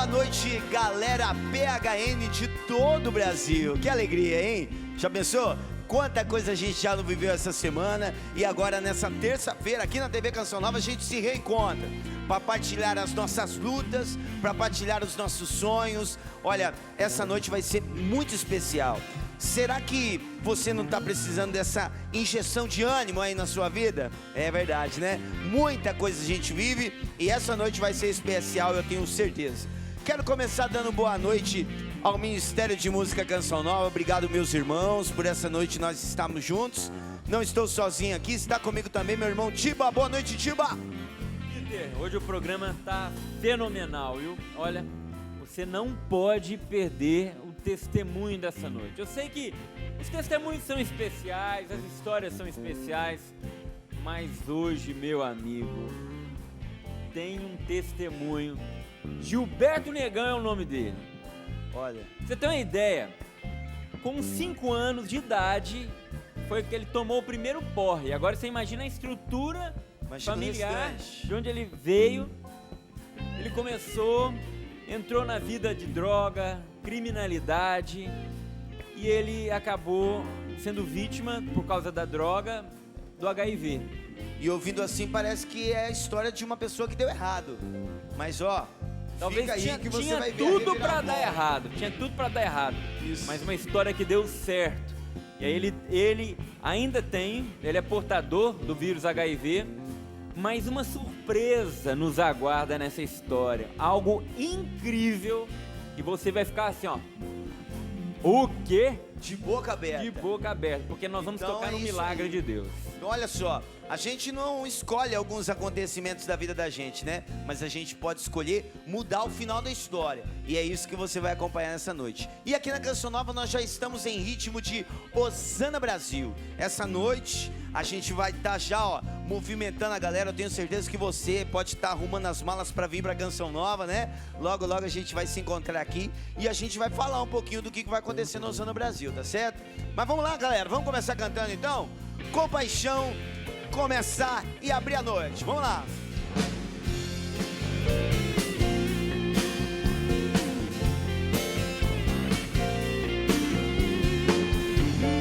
noite, galera PHN de todo o Brasil. Que alegria, hein? Já pensou? Quanta coisa a gente já não viveu essa semana. E agora nessa terça-feira aqui na TV Canção Nova a gente se reencontra para partilhar as nossas lutas, para partilhar os nossos sonhos. Olha, essa noite vai ser muito especial. Será que você não está precisando dessa injeção de ânimo aí na sua vida? É verdade, né? Muita coisa a gente vive e essa noite vai ser especial, eu tenho certeza. Quero começar dando boa noite ao Ministério de Música Canção Nova. Obrigado, meus irmãos, por essa noite nós estamos juntos. Não estou sozinho aqui, está comigo também meu irmão Tiba. Boa noite, Tiba! Hoje o programa tá fenomenal, viu? Olha, você não pode perder o testemunho dessa noite. Eu sei que os testemunhos são especiais, as histórias são especiais, mas hoje, meu amigo, tem um testemunho. Gilberto Negão é o nome dele. Olha, você tem uma ideia, com 5 anos de idade foi que ele tomou o primeiro porre. Agora você imagina a estrutura familiar de onde ele veio. Ele começou, entrou na vida de droga, criminalidade, e ele acabou sendo vítima, por causa da droga, do HIV. E ouvindo assim parece que é a história de uma pessoa que deu errado. Mas ó, talvez tinha tudo pra dar errado. Tinha tudo pra dar errado. Isso. Mas uma história que deu certo. E aí ele ainda tem, ele é portador do vírus HIV, mas uma surpresa nos aguarda nessa história. Algo incrível que você vai ficar assim, ó. O quê? De boca aberta. De boca aberta, porque nós vamos tocar no milagre de Deus. Então, olha só, a gente não escolhe alguns acontecimentos da vida da gente, né? Mas a gente pode escolher mudar o final da história. E é isso que você vai acompanhar nessa noite. E aqui na Canção Nova nós já estamos em ritmo de Osana Brasil. Essa noite a gente vai estar já, ó, movimentando a galera. Eu tenho certeza que você pode estar arrumando as malas para vir para Canção Nova, né? Logo, logo a gente vai se encontrar aqui e a gente vai falar um pouquinho do que vai acontecer no Osana Brasil, tá certo? Mas vamos lá, galera, vamos começar cantando então? Com paixão, começar e abrir a noite. Vamos lá.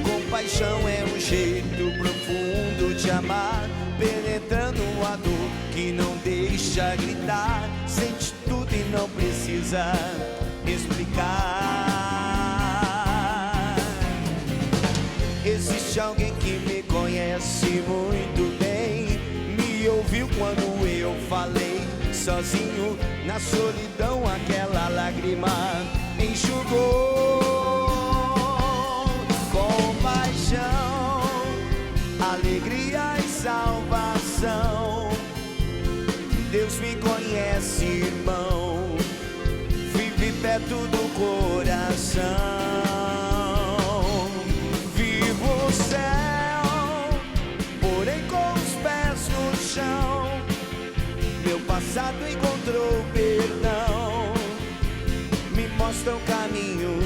Compaixão é um jeito profundo de amar, penetrando a dor que não deixa gritar. Sente tudo e não precisa explicar. Existe alguém que me conhece muito bem, me ouviu quando eu falei sozinho, na solidão aquela lágrima enxugou. Compaixão, alegria e salvação. Deus me conhece, irmão, vive perto do coração. Vivo o céu, porém com os pés no chão. Meu passado encontrou perdão, me mostra o caminho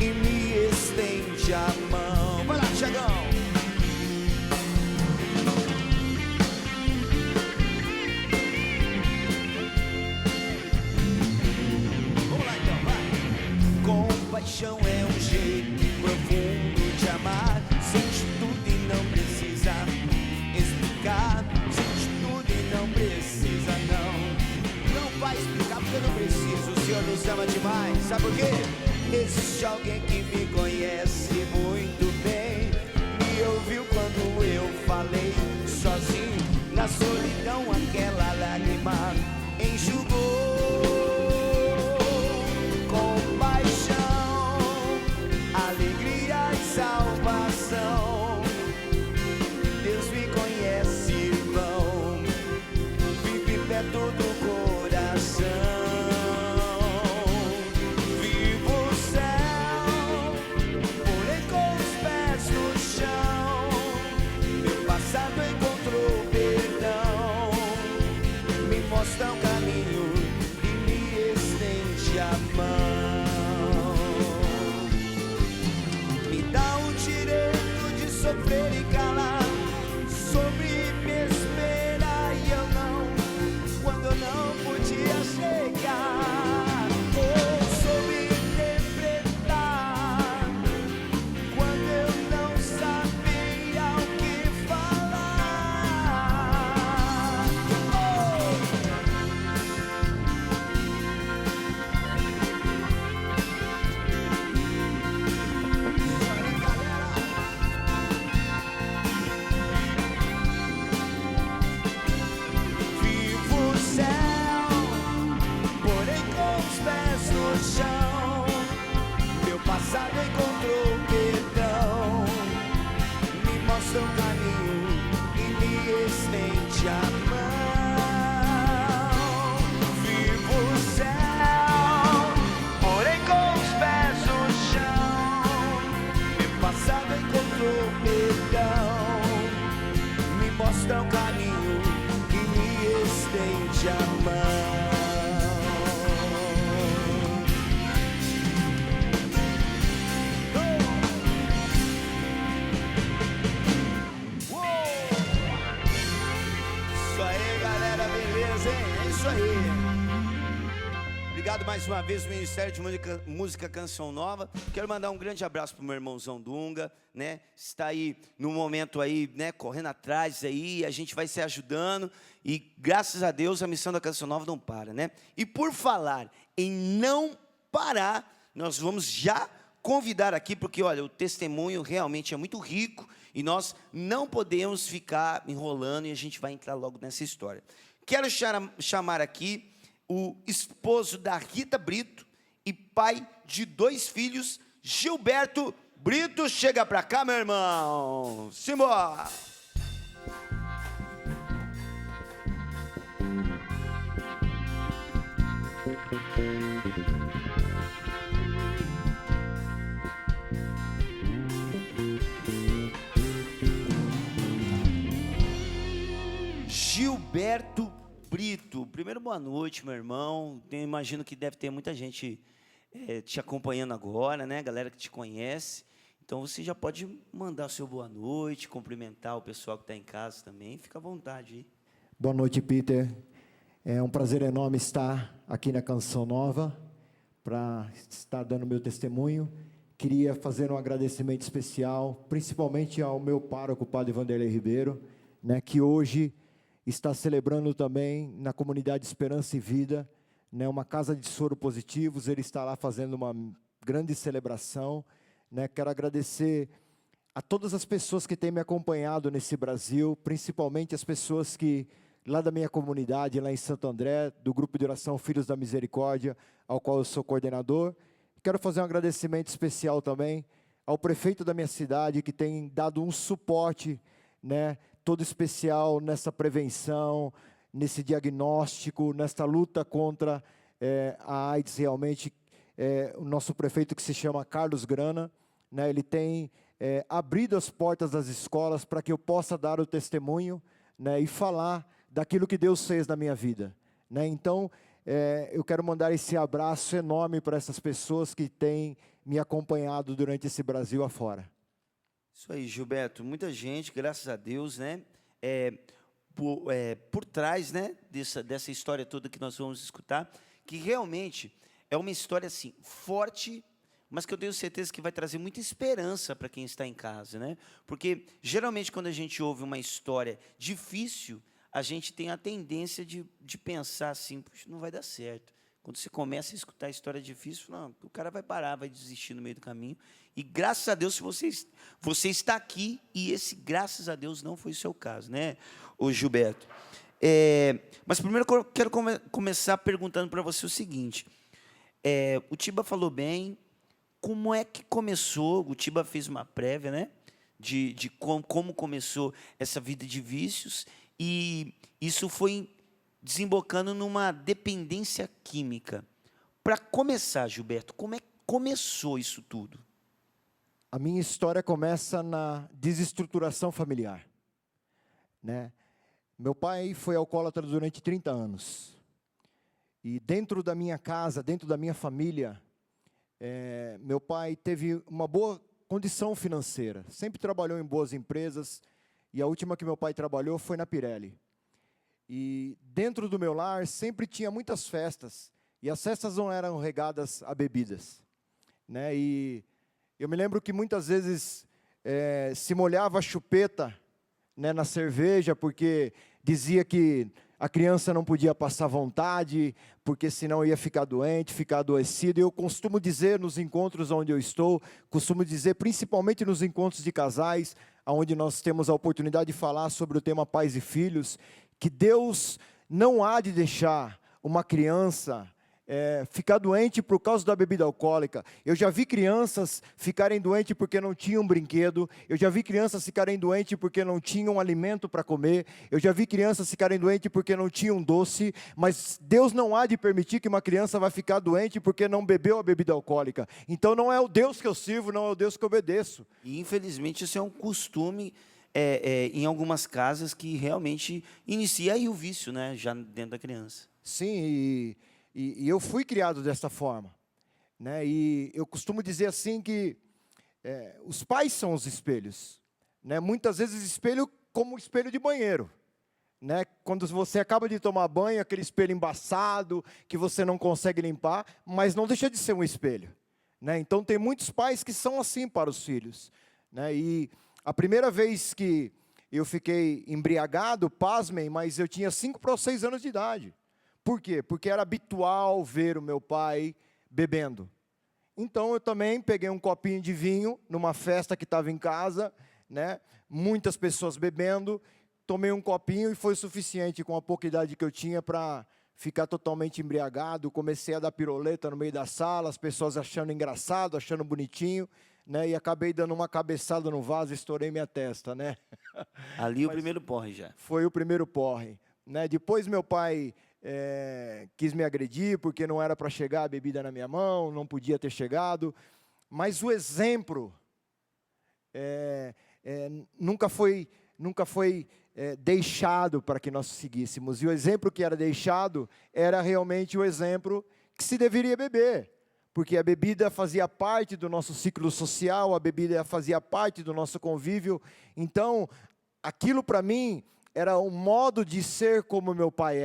e me estende a mão. Vai lá, Thiagão! Vamos lá então, vai! Compaixão é um jeito profundo de amar. Sente tudo e não precisa explicar. Sente tudo e não precisa não. Não vai explicar porque eu não preciso. O Senhor nos ama demais. Sabe por quê? Existe alguém que me conhece muito bem, me ouviu quando eu falei sozinho, na solidão aquela lágrima enxugou. Compaixão, alegria e salvação. Deus me conhece, irmão, vive perto do coração. mais uma vez o Ministério de Música Canção Nova. Quero mandar um grande abraço pro meu irmãozão Dunga, né? Está aí no momento aí, né, correndo atrás aí, a gente vai se ajudando e graças a Deus a missão da Canção Nova não para, né? E por falar em não parar, nós vamos já convidar aqui, porque olha, o testemunho realmente é muito rico e nós não podemos ficar enrolando e a gente vai entrar logo nessa história. Quero chamar aqui o esposo da Rita Brito e pai de 2 filhos, Gilberto Brito. Chega pra cá, meu irmão. Simbora! Gilberto Brito, primeiro boa noite, meu irmão. Eu imagino que deve ter muita gente te acompanhando agora, né? Galera que te conhece. Então você já pode mandar o seu boa noite, cumprimentar o pessoal que está em casa também. Fica à vontade aí. Boa noite, Peter. É um prazer enorme estar aqui na Canção Nova para estar dando meu testemunho. Queria fazer um agradecimento especial, principalmente ao meu pároco, Padre Vanderlei Ribeiro, né, que hoje está celebrando também na comunidade Esperança e Vida, né, uma casa de soro positivos. Ele está lá fazendo uma grande celebração, né. Quero agradecer a todas as pessoas que têm me acompanhado nesse Brasil, principalmente as pessoas que lá da minha comunidade, lá em Santo André, do grupo de oração Filhos da Misericórdia, ao qual eu sou coordenador. Quero fazer um agradecimento especial também ao prefeito da minha cidade, que tem dado um suporte, né, todo especial nessa prevenção, nesse diagnóstico, nesta luta contra a AIDS. Realmente, o nosso prefeito, que se chama Carlos Grana, né, ele tem abrido as portas das escolas para que eu possa dar o testemunho, né, e falar daquilo que Deus fez na minha vida, né. Então, eu quero mandar esse abraço enorme para essas pessoas que têm me acompanhado durante esse Brasil afora. Isso aí, Gilberto. Muita gente, graças a Deus, né? Por trás, né, dessa história toda que nós vamos escutar, que realmente é uma história assim forte, mas que eu tenho certeza que vai trazer muita esperança para quem está em casa, né? Porque geralmente quando a gente ouve uma história difícil, a gente tem a tendência de pensar assim, puxa, não vai dar certo. Quando você começa a escutar a história difícil, não, o cara vai parar, vai desistir no meio do caminho. E graças a Deus, você está aqui, e esse graças a Deus não foi o seu caso, né, ô Gilberto? Mas primeiro eu quero começar perguntando para você o seguinte. O Tiba falou bem, como é que começou? O Tiba fez uma prévia, né, de como começou essa vida de vícios, e isso foi desembocando numa dependência química. Para começar, Gilberto, como é que começou isso tudo? A minha história começa na desestruturação familiar, né? Meu pai foi alcoólatra durante 30 anos. E dentro da minha casa, dentro da minha família, meu pai teve uma boa condição financeira. Sempre trabalhou em boas empresas, e a última que meu pai trabalhou foi na Pirelli. E dentro do meu lar sempre tinha muitas festas, e as festas não eram regadas a bebidas, né? E eu me lembro que muitas vezes se molhava a chupeta, né, na cerveja, porque dizia que a criança não podia passar vontade, porque senão ia ficar doente, ficar adoecido. Eu costumo dizer nos encontros onde eu estou, costumo dizer principalmente nos encontros de casais, onde nós temos a oportunidade de falar sobre o tema pais e filhos, que Deus não há de deixar uma criança ficar doente por causa da bebida alcoólica. Eu já vi crianças ficarem doentes porque não tinham um brinquedo. Eu já vi crianças ficarem doentes porque não tinham um alimento para comer. Eu já vi crianças ficarem doentes porque não tinham um doce. Mas Deus não há de permitir que uma criança vá ficar doente porque não bebeu a bebida alcoólica. Então não é o Deus que eu sirvo, não é o Deus que eu obedeço. E infelizmente isso é um costume em algumas casas que realmente inicia aí o vício, né, já dentro da criança. Sim, e eu fui criado dessa forma, né? E eu costumo dizer assim que os pais são os espelhos, né? Muitas vezes espelho como espelho de banheiro, né? Quando você acaba de tomar banho, aquele espelho embaçado, que você não consegue limpar, mas não deixa de ser um espelho, né? Então tem muitos pais que são assim para os filhos, né? E a primeira vez que eu fiquei embriagado, pasmem, mas eu tinha 5 para 6 anos de idade. Por quê? Porque era habitual ver o meu pai bebendo. Então eu também peguei um copinho de vinho numa festa que estava em casa, né? Muitas pessoas bebendo, tomei um copinho e foi suficiente com a pouca idade que eu tinha para ficar totalmente embriagado. Comecei a dar piroleta no meio da sala, as pessoas achando engraçado, achando bonitinho, né? E acabei dando uma cabeçada no vaso e estourei minha testa, né? Ali o primeiro porre já. Foi o primeiro porre, né? Depois meu pai quis me agredir porque não era para chegar a bebida na minha mão, não podia ter chegado, mas o exemplo nunca foi deixado para que nós seguíssemos, e o exemplo que era deixado era realmente o exemplo que se deveria beber, porque a bebida fazia parte do nosso ciclo social, a bebida fazia parte do nosso convívio. Então aquilo para mim era um modo de ser como meu pai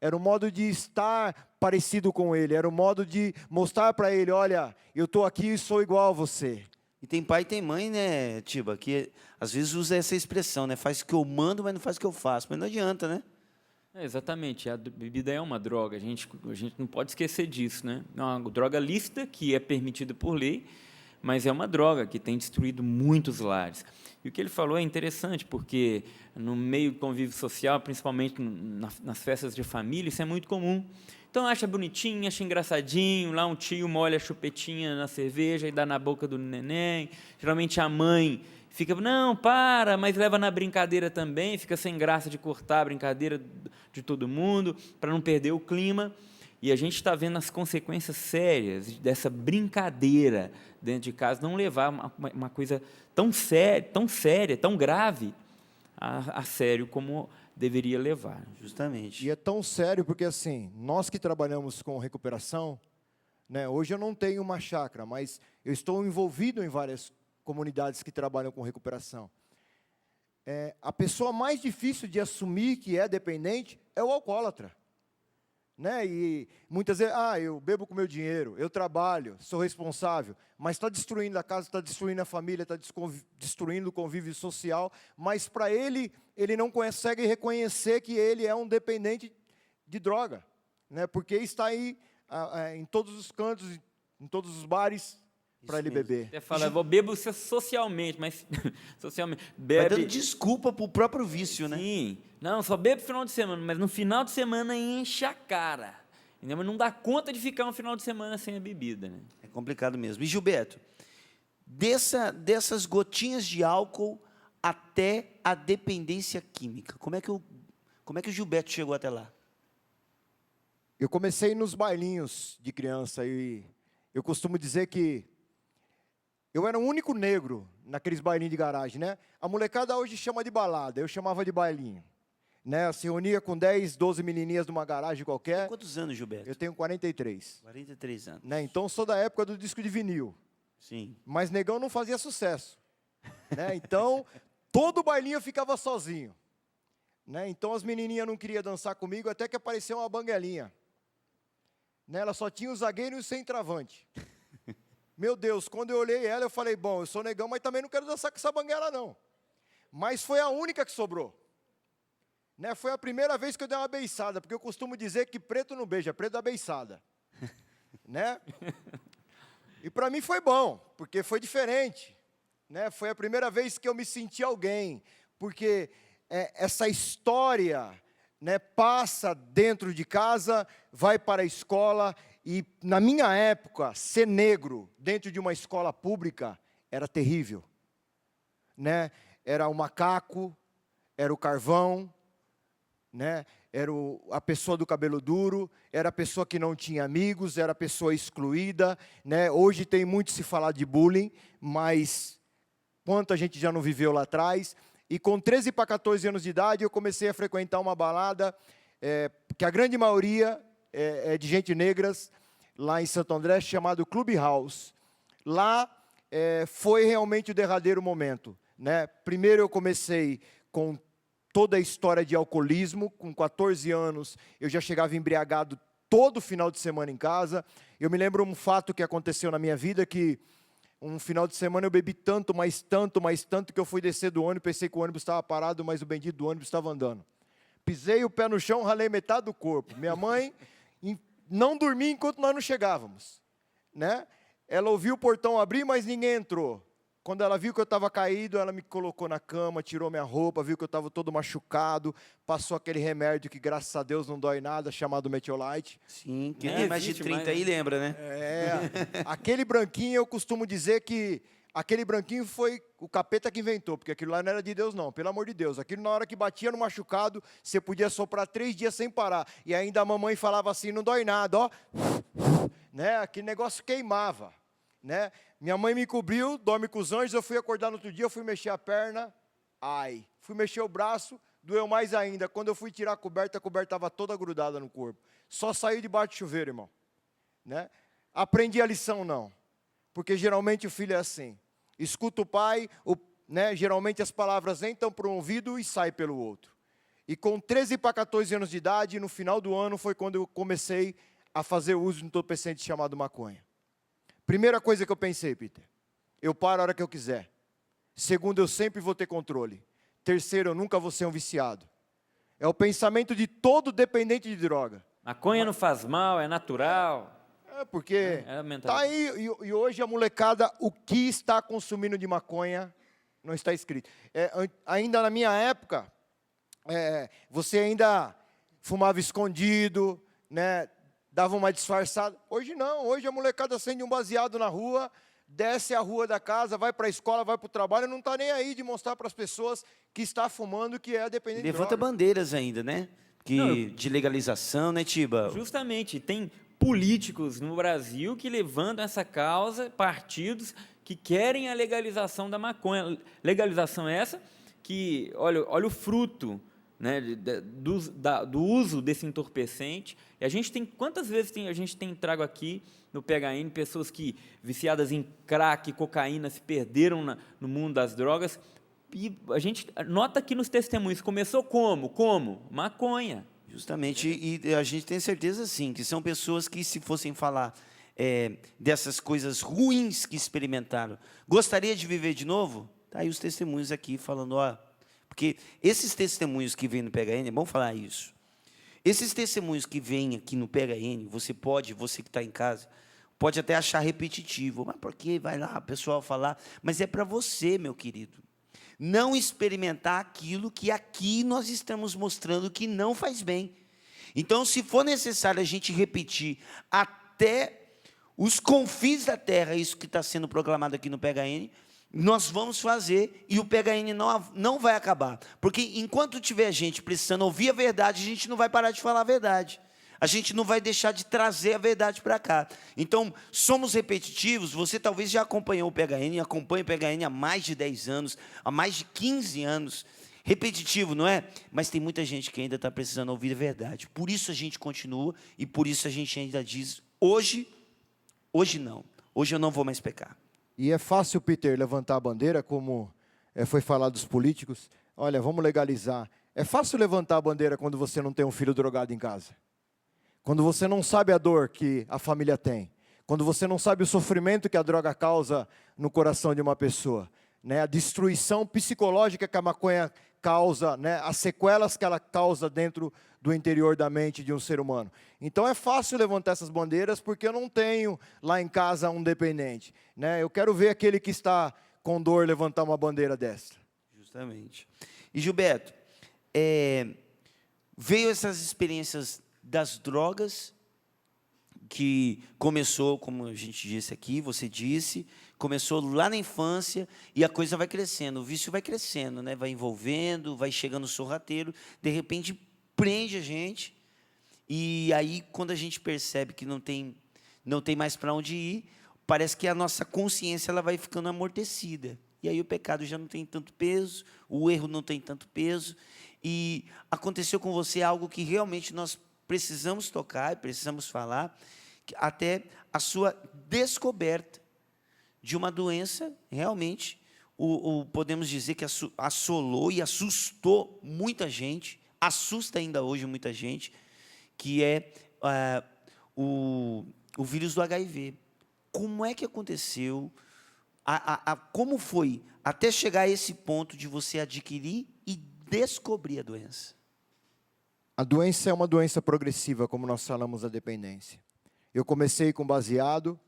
era um modo de estar parecido com ele, era um modo de mostrar para ele, olha, eu estou aqui e sou igual a você. E tem pai e tem mãe, né, Tiba, que às vezes usa essa expressão, né? Faz o que eu mando, mas não faz o que eu faço. Mas não adianta, né? Exatamente, a bebida é uma droga, a gente não pode esquecer disso, né? É uma droga lícita, que é permitida por lei, mas é uma droga que tem destruído muitos lares. E o que ele falou é interessante, porque no meio do convívio social, principalmente nas festas de família, isso é muito comum. Então acha bonitinho, acha engraçadinho, lá um tio molha a chupetinha na cerveja e dá na boca do neném. Geralmente a mãe fica, não, para, mas leva na brincadeira também, fica sem graça de cortar a brincadeira de todo mundo, para não perder o clima. E a gente está vendo as consequências sérias dessa brincadeira dentro de casa, não levar uma coisa tão séria, tão grave, a sério como deveria levar. Justamente. E é tão sério porque, assim, nós que trabalhamos com recuperação, né, hoje eu não tenho uma chácara, mas eu estou envolvido em várias comunidades que trabalham com recuperação. A pessoa mais difícil de assumir que é dependente é o alcoólatra. Né? E muitas vezes, eu bebo com meu dinheiro, eu trabalho, sou responsável, mas está destruindo a casa, está destruindo a família, está destruindo o convívio social, mas para ele não consegue reconhecer que ele é um dependente de droga, né? Porque está aí em todos os cantos, em todos os bares, para ele beber. Você fala, eu bebo socialmente, mas socialmente, Vai bebe. dando desculpa para o próprio vício, né? Sim, não, só bebo no final de semana, mas no final de semana enche a cara. Entendeu? Mas não dá conta de ficar um final de semana sem a bebida, né? É complicado mesmo. E Gilberto, dessas gotinhas de álcool até a dependência química, como é que o Gilberto chegou até lá? Eu comecei nos bailinhos de criança e eu costumo dizer que eu era o único negro naqueles bailinhos de garagem, né? A molecada hoje chama de balada, eu chamava de bailinho. Né? Se reunia com 10, 12 menininhas numa garagem qualquer. Quantos anos, Gilberto? Eu tenho 43. 43 anos. Né? Então, sou da época do disco de vinil. Sim. Mas negão não fazia sucesso. Né? Então, todo bailinho eu ficava sozinho. Né? Então, as menininhas não queriam dançar comigo, até que apareceu uma banguelinha. Né? Ela só tinha o zagueiro e o centroavante. Meu Deus, quando eu olhei ela, eu falei, bom, eu sou negão, mas também não quero dançar com essa banguela, não. Mas foi a única que sobrou. Né? Foi a primeira vez que eu dei uma beiçada, porque eu costumo dizer que preto não beija, preto dá beiçada. Né? E para mim foi bom, porque foi diferente. Né? Foi a primeira vez que eu me senti alguém, porque essa história, né, passa dentro de casa, vai para a escola. E, na minha época, ser negro dentro de uma escola pública era terrível. Né? Era o macaco, era o carvão, né? Era a pessoa do cabelo duro, era a pessoa que não tinha amigos, era a pessoa excluída. Né? Hoje tem muito se falar de bullying, mas quanto a gente já não viveu lá atrás. E com 13 para 14 anos de idade, eu comecei a frequentar uma balada, que a grande maioria é de gente negras, lá em Santo André, chamado Clubhouse. Lá foi realmente o derradeiro momento. Né? Primeiro eu comecei com toda a história de alcoolismo. Com 14 anos, eu já chegava embriagado todo final de semana em casa. Eu me lembro um fato que aconteceu na minha vida, que um final de semana eu bebi tanto, que eu fui descer do ônibus, pensei que o ônibus estava parado, mas o bendito do ônibus estava andando. Pisei o pé no chão, ralei metade do corpo. Minha mãe não dormia enquanto nós não chegávamos, né? Ela ouviu o portão abrir, mas ninguém entrou. Quando ela viu que eu estava caído, ela me colocou na cama, tirou minha roupa, viu que eu estava todo machucado, passou aquele remédio que, graças a Deus, não dói nada, chamado Metiolite. Sim, quem tem mais de 30 aí lembra, né? Aquele branquinho, eu costumo dizer que aquele branquinho foi o capeta que inventou, porque aquilo lá não era de Deus não, pelo amor de Deus. Aquilo na hora que batia no machucado, você podia soprar 3 dias sem parar. E ainda a mamãe falava assim, não dói nada, ó. Né? Aquele negócio queimava, né? Minha mãe me cobriu, dorme com os anjos, eu fui acordar no outro dia, eu fui mexer a perna, ai. Fui mexer o braço, doeu mais ainda. Quando eu fui tirar a coberta estava toda grudada no corpo. Só saiu debaixo do chuveiro, irmão. Né? Aprendi a lição, não. Porque geralmente o filho é assim. Escuta o pai, né? Geralmente as palavras entram por um ouvido e saem pelo outro. E com 13 para 14 anos de idade, no final do ano, foi quando eu comecei a fazer uso de um entorpecente chamado maconha. Primeira coisa que eu pensei, Peter, eu paro a hora que eu quiser. Segundo, eu sempre vou ter controle. Terceiro, eu nunca vou ser um viciado. É o pensamento de todo dependente de droga. Maconha não faz mal, é natural. Porque tá aí, e hoje a molecada, o que está consumindo de maconha, não está escrito. Ainda na minha época, você ainda fumava escondido, né? Dava uma disfarçada. Hoje não, hoje a molecada acende um baseado na rua, desce a rua da casa, vai para a escola, vai para o trabalho, não está nem aí de mostrar para as pessoas que está fumando, que é dependente de droga. Levanta bandeiras ainda, né? De legalização, né, Tiba? Justamente, tem políticos no Brasil que levantam essa causa, partidos que querem a legalização da maconha. Legalização essa que, olha o fruto, né, do uso desse entorpecente. E a gente tem, quantas vezes a gente tem trago aqui no PHN pessoas que, viciadas em crack, cocaína, se perderam no mundo das drogas, e a gente nota aqui nos testemunhos, começou como? Maconha. Justamente, e a gente tem certeza, sim, que são pessoas que, se fossem falar dessas coisas ruins que experimentaram, gostaria de viver de novo? Tá aí os testemunhos aqui falando, ó, porque esses testemunhos que vêm no PHN, é bom falar isso, esses testemunhos que vêm aqui no PHN, você que está em casa, pode até achar repetitivo, mas por que vai lá o pessoal falar? Mas é para você, meu querido, não experimentar aquilo que aqui nós estamos mostrando que não faz bem. Então, se for necessário a gente repetir até os confins da terra, isso que está sendo proclamado aqui no PHN, nós vamos fazer, e o PHN não vai acabar. Porque enquanto tiver gente precisando ouvir a verdade, a gente não vai parar de falar a verdade. A gente não vai deixar de trazer a verdade para cá. Então, somos repetitivos. Você talvez já acompanhou o PHN, acompanha o PHN há mais de 10 anos, há mais de 15 anos. Repetitivo, não é? Mas tem muita gente que ainda está precisando ouvir a verdade. Por isso a gente continua e por isso a gente ainda diz, hoje não. Hoje eu não vou mais pecar. E é fácil, Peter, levantar a bandeira, como foi falado dos políticos. Olha, vamos legalizar. É fácil levantar a bandeira quando você não tem um filho drogado em casa. Quando você não sabe a dor que a família tem. Quando você não sabe o sofrimento que a droga causa no coração de uma pessoa. Né? A destruição psicológica que a maconha causa, né? As sequelas que ela causa dentro do interior da mente de um ser humano. Então é fácil levantar essas bandeiras porque eu não tenho lá em casa um dependente. Né? Eu quero ver aquele que está com dor levantar uma bandeira dessa. Justamente. E Gilberto, veio essas experiências das drogas, que começou, como a gente disse aqui, você disse, começou lá na infância e a coisa vai crescendo, o vício vai crescendo, né? Vai envolvendo, vai chegando sorrateiro, de repente prende a gente, e aí quando a gente percebe que não tem mais para onde ir, parece que a nossa consciência ela vai ficando amortecida, e aí o pecado já não tem tanto peso, o erro não tem tanto peso, e aconteceu com você algo que realmente nós precisamos tocar, precisamos falar, até a sua descoberta de uma doença, realmente, podemos dizer que assolou e assustou muita gente, assusta ainda hoje muita gente, que é o vírus do HIV. Como é que aconteceu? Como foi até chegar a esse ponto de você adquirir e descobrir a doença? A doença é uma doença progressiva, como nós falamos da dependência. Eu comecei com baseado,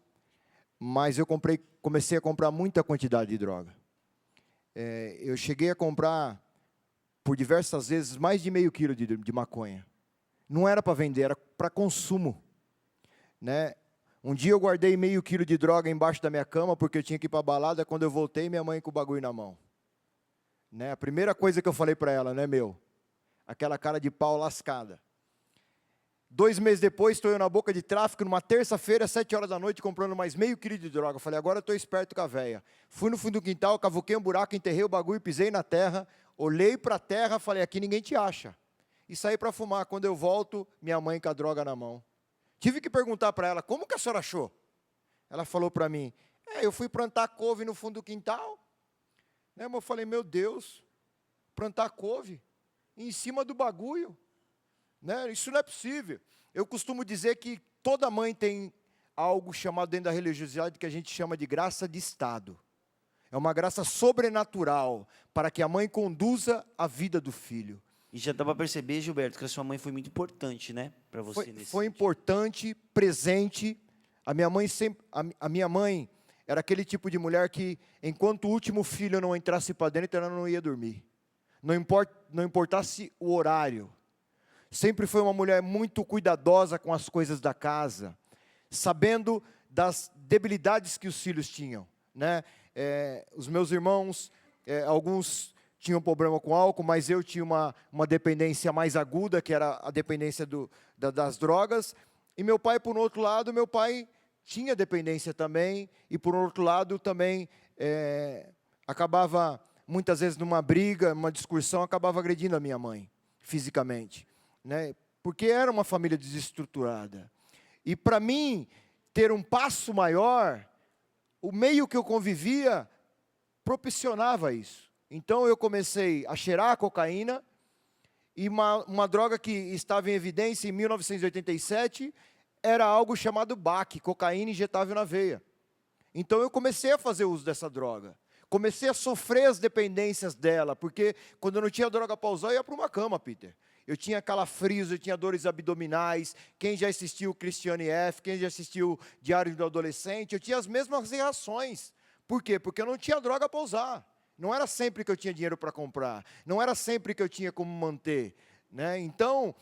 mas eu comecei a comprar muita quantidade de droga. Eu cheguei a comprar, por diversas vezes, mais de meio quilo de maconha. Não era para vender, era para consumo. Né? Um dia eu guardei meio quilo de droga embaixo da minha cama, porque eu tinha que ir para a balada. Quando eu voltei, minha mãe com o bagulho na mão. Né? A primeira coisa que eu falei para ela, né, meu? Aquela cara de pau lascada. 2 meses depois, estou eu na boca de tráfico, numa terça-feira, 7 horas da noite, comprando mais meio quilo de droga. Eu falei, agora eu estou esperto com a véia. Fui no fundo do quintal, cavuquei um buraco, enterrei o bagulho, pisei na terra, olhei para a terra, falei, aqui ninguém te acha. E saí para fumar. Quando eu volto, minha mãe com a droga na mão. Tive que perguntar para ela, como que a senhora achou? Ela falou para mim, eu fui plantar couve no fundo do quintal. Né, eu falei, meu Deus, plantar couve em cima do bagulho? Né, isso não é possível. Eu costumo dizer que toda mãe tem algo chamado dentro da religiosidade que a gente chama de graça de Estado. É uma graça sobrenatural para que a mãe conduza a vida do filho. E já dá para perceber, Gilberto, que a sua mãe foi muito importante, né, para você nesse Foi sentido. importante, presente. A minha mãe era aquele tipo de mulher que, enquanto o último filho não entrasse para dentro, ela não ia dormir. Não importasse o horário. Sempre foi uma mulher muito cuidadosa com as coisas da casa, sabendo das debilidades que os filhos tinham. Né? Os meus irmãos, alguns tinham problema com álcool, mas eu tinha uma dependência mais aguda, que era a dependência das drogas. E meu pai, por outro lado, meu pai tinha dependência também, e por outro lado também acabava, muitas vezes numa briga, numa discussão, acabava agredindo a minha mãe, fisicamente. Né? Porque era uma família desestruturada. E para mim, ter um passo maior, o meio que eu convivia propiciava isso. Então eu comecei a cheirar a cocaína, e uma droga que estava em evidência em 1987 era algo chamado BAC, cocaína injetável na veia. Então eu comecei a fazer uso dessa droga. Comecei a sofrer as dependências dela, porque quando eu não tinha droga para usar, eu ia para uma cama, Peter. Eu tinha calafrios, eu tinha dores abdominais. Quem já assistiu o Cristiane F., quem já assistiu Diário do Adolescente, eu tinha as mesmas reações. Por quê? Porque eu não tinha droga para usar. Não era sempre que eu tinha dinheiro para comprar. Não era sempre que eu tinha como manter. Né? Então,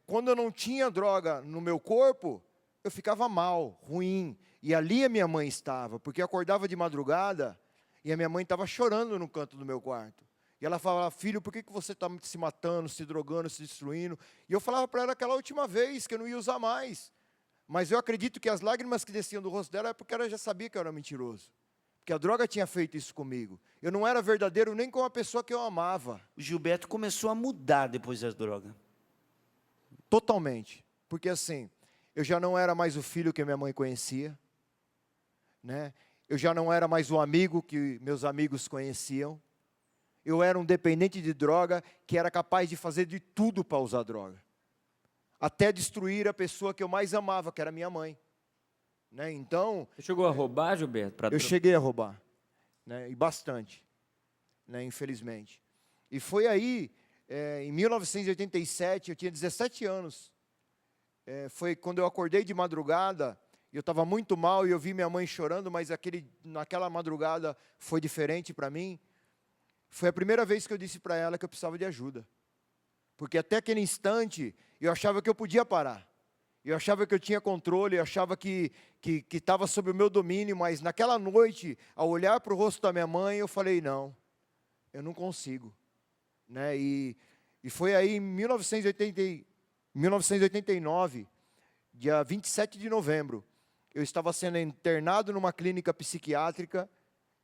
quando eu não tinha droga no meu corpo, eu ficava mal, ruim. E ali a minha mãe estava, porque eu acordava de madrugada e a minha mãe estava chorando no canto do meu quarto. E ela falava, filho, por que você está se matando, se drogando, se destruindo? E eu falava para ela aquela última vez que eu não ia usar mais. Mas eu acredito que as lágrimas que desciam do rosto dela é porque ela já sabia que eu era mentiroso. Porque a droga tinha feito isso comigo. Eu não era verdadeiro nem com a pessoa que eu amava. O Gilberto começou a mudar depois das drogas. Totalmente. Porque assim, eu já não era mais o filho que a minha mãe conhecia. Né? Eu já não era mais o amigo que meus amigos conheciam. Eu era um dependente de droga que era capaz de fazer de tudo para usar droga. Até destruir a pessoa que eu mais amava, que era minha mãe. Né? Então... Você chegou a roubar, Gilberto? Eu cheguei a roubar. Né? E bastante. Né? Infelizmente. E foi aí, em 1987, eu tinha 17 anos. Foi quando eu acordei de madrugada, eu estava muito mal e eu vi minha mãe chorando, mas naquela madrugada foi diferente para mim. Foi a primeira vez que eu disse para ela que eu precisava de ajuda. Porque até aquele instante, eu achava que eu podia parar. Eu achava que eu tinha controle, eu achava que estava sob o meu domínio, mas naquela noite, ao olhar para o rosto da minha mãe, eu falei, não, eu não consigo. Né? E foi aí em 1989, dia 27 de novembro, eu estava sendo internado numa clínica psiquiátrica,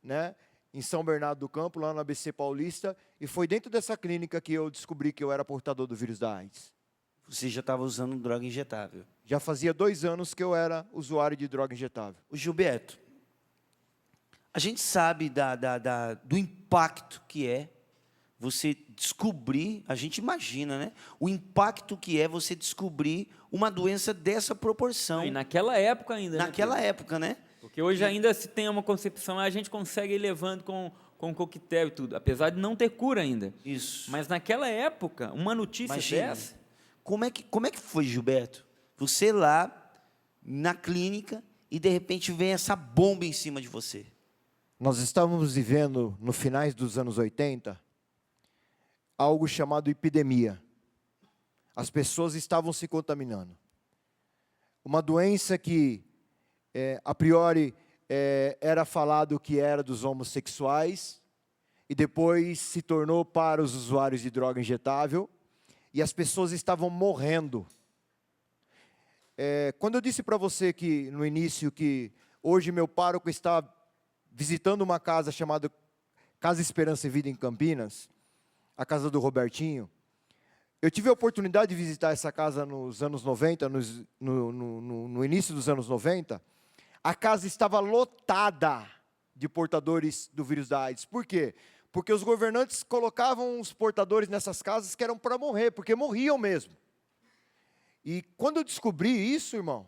né? Em São Bernardo do Campo, lá no ABC Paulista, e foi dentro dessa clínica que eu descobri que eu era portador do vírus da AIDS. Você já estava usando droga injetável. Já fazia 2 anos que eu era usuário de droga injetável. O Gilberto, A gente sabe do impacto que é você descobrir, a gente imagina, né? O impacto que é você descobrir uma doença dessa proporção. E naquela época ainda, Naquela né? época, né? Porque hoje ainda se tem uma concepção, a gente consegue ir levando com coquetel e tudo, apesar de não ter cura ainda. Isso. Mas naquela época, uma notícia Imagina. dessa... Como é que foi, Gilberto? Você lá, na clínica, e de repente vem essa bomba em cima de você. Nós estávamos vivendo, no finais dos anos 80, algo chamado epidemia. As pessoas estavam se contaminando. Uma doença que, a priori, era falado que era dos homossexuais, e depois se tornou para os usuários de droga injetável, e as pessoas estavam morrendo. Quando eu disse para você que, no início, que hoje meu pároco está visitando uma casa chamada Casa Esperança e Vida em Campinas, a casa do Robertinho, eu tive a oportunidade de visitar essa casa nos anos 90, no início dos anos 90, a casa estava lotada de portadores do vírus da AIDS. Por quê? Porque os governantes colocavam os portadores nessas casas que eram para morrer, porque morriam mesmo. E quando eu descobri isso, irmão,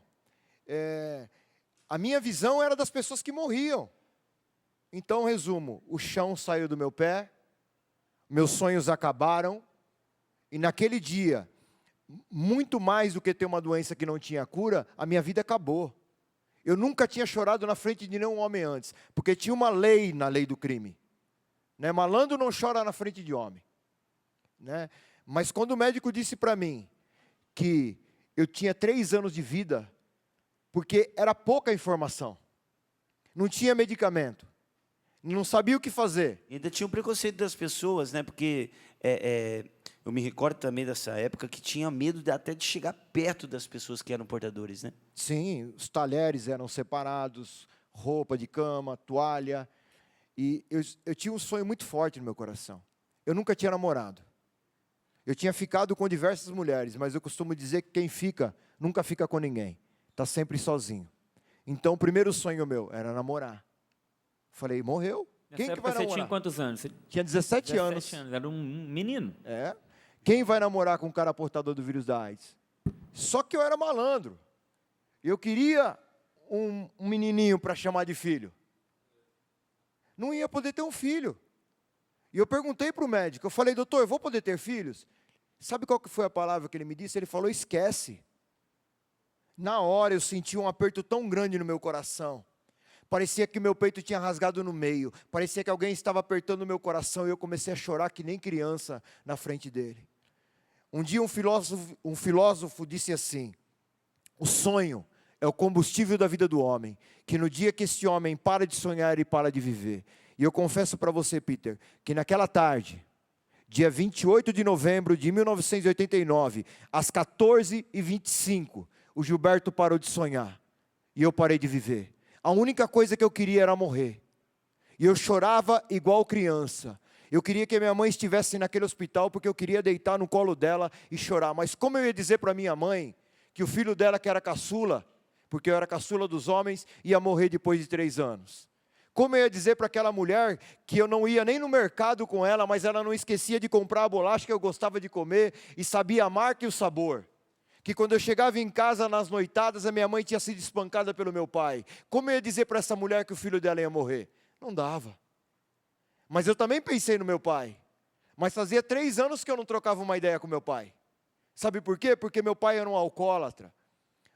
a minha visão era das pessoas que morriam. Então, resumo, o chão saiu do meu pé, meus sonhos acabaram, e naquele dia, muito mais do que ter uma doença que não tinha cura, a minha vida acabou. Eu nunca tinha chorado na frente de nenhum homem antes, porque tinha uma lei na lei do crime. Né? Malandro não chora na frente de homem. Né? Mas quando o médico disse para mim que eu tinha 3 anos de vida, porque era pouca informação, não tinha medicamento, não sabia o que fazer. E ainda tinha um preconceito das pessoas, né? Porque eu me recordo também dessa época que tinha medo até de chegar perto das pessoas que eram portadores, né? Sim, os talheres eram separados, roupa de cama, toalha. E eu tinha um sonho muito forte no meu coração. Eu nunca tinha namorado. Eu tinha ficado com diversas mulheres, mas eu costumo dizer que quem fica, nunca fica com ninguém. Está sempre sozinho. Então, o primeiro sonho meu era namorar. Falei, morreu? Quem que vai namorar? Você tinha quantos anos? Você... Tinha 17 anos. Era um menino. Quem vai namorar com um cara portador do vírus da AIDS? Só que eu era malandro. Eu queria um menininho para chamar de filho. Não ia poder ter um filho. E eu perguntei para o médico, eu falei, doutor, eu vou poder ter filhos? Sabe qual que foi a palavra que ele me disse? Ele falou, esquece. Na hora eu senti um aperto tão grande no meu coração. Parecia que meu peito tinha rasgado no meio. Parecia que alguém estava apertando o meu coração e eu comecei a chorar que nem criança na frente dele. Um dia um filósofo disse assim, o sonho é o combustível da vida do homem, que no dia que esse homem para de sonhar, ele para de viver. E eu confesso para você, Peter, que naquela tarde, dia 28 de novembro de 1989, às 14h25, o Gilberto parou de sonhar e eu parei de viver. A única coisa que eu queria era morrer. E eu chorava igual criança. Eu queria que a minha mãe estivesse naquele hospital, porque eu queria deitar no colo dela e chorar. Mas como eu ia dizer para minha mãe que o filho dela, que era caçula, porque eu era caçula dos homens, ia morrer depois de 3 anos? Como eu ia dizer para aquela mulher que eu não ia nem no mercado com ela, mas ela não esquecia de comprar a bolacha que eu gostava de comer e sabia a marca e o sabor? Que quando eu chegava em casa nas noitadas, a minha mãe tinha sido espancada pelo meu pai. Como eu ia dizer para essa mulher que o filho dela ia morrer? Não dava. Mas eu também pensei no meu pai. Mas fazia 3 anos que eu não trocava uma ideia com meu pai. Sabe por quê? Porque meu pai era um alcoólatra.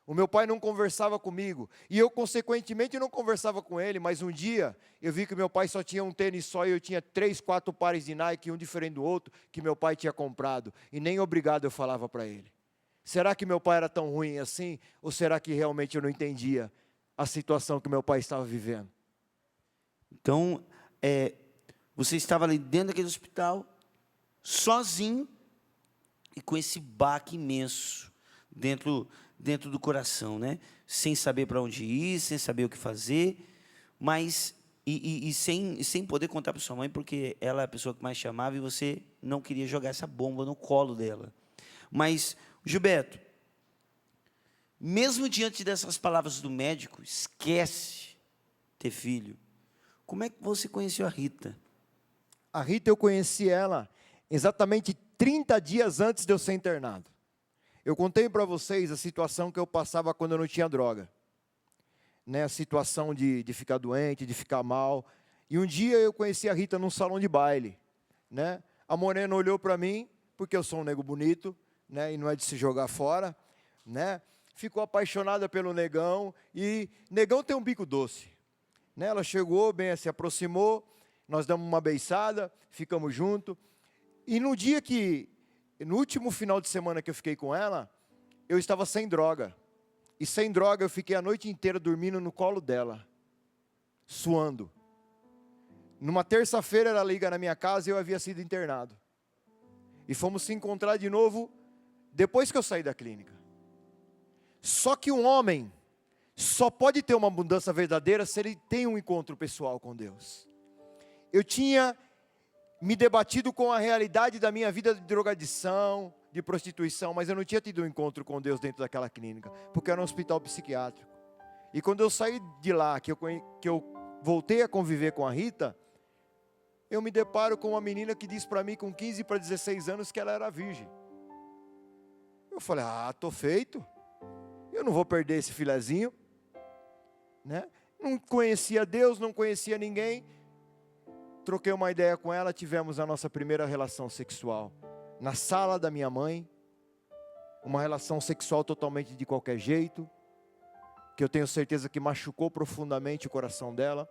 O meu pai não conversava comigo. E eu, consequentemente, não conversava com ele. Mas um dia, eu vi que meu pai só tinha um tênis só e eu tinha 3, 4 pares de Nike, um diferente do outro, que meu pai tinha comprado. E nem obrigado eu falava para ele. Será que meu pai era tão ruim assim? Ou será que realmente eu não entendia a situação que meu pai estava vivendo? Então, você estava ali dentro daquele hospital, sozinho, e com esse baque imenso dentro do coração, né? Sem saber para onde ir, sem saber o que fazer, mas sem poder contar para sua mãe, porque ela é a pessoa que mais te amava e você não queria jogar essa bomba no colo dela. Mas, Gilberto, mesmo diante dessas palavras do médico, esquece ter filho, Como é que você conheceu a Rita? A Rita, eu conheci ela exatamente 30 dias antes de eu ser internado. Eu contei para vocês a situação que eu passava quando eu não tinha droga. Né, a situação de ficar doente, de ficar mal. E um dia eu conheci a Rita num salão de baile. Né? A morena olhou para mim, porque eu sou um nego bonito, né, e não é de se jogar fora. Né? Ficou apaixonada pelo negão, e negão tem um bico doce. Né? Ela chegou, bem, se aproximou, nós damos uma beiçada, ficamos juntos. E no último final de semana que eu fiquei com ela, eu estava sem droga. E sem droga eu fiquei a noite inteira dormindo no colo dela, suando. Numa terça-feira ela liga na minha casa e eu havia sido internado. E fomos se encontrar de novo depois que eu saí da clínica. Só que um homem só pode ter uma mudança verdadeira se ele tem um encontro pessoal com Deus. Eu tinha me debatido com a realidade da minha vida de drogadição, de prostituição, mas eu não tinha tido um encontro com Deus dentro daquela clínica, porque era um hospital psiquiátrico. E quando eu saí de lá, que eu voltei a conviver com a Rita, eu me deparo com uma menina que diz para mim com 15 para 16 anos que ela era virgem. Eu falei, tô feito, eu não vou perder esse filezinho, né? Não conhecia Deus, não conhecia ninguém. Troquei uma ideia com ela, tivemos a nossa primeira relação sexual na sala da minha mãe, uma relação sexual totalmente de qualquer jeito, que eu tenho certeza que machucou profundamente o coração dela,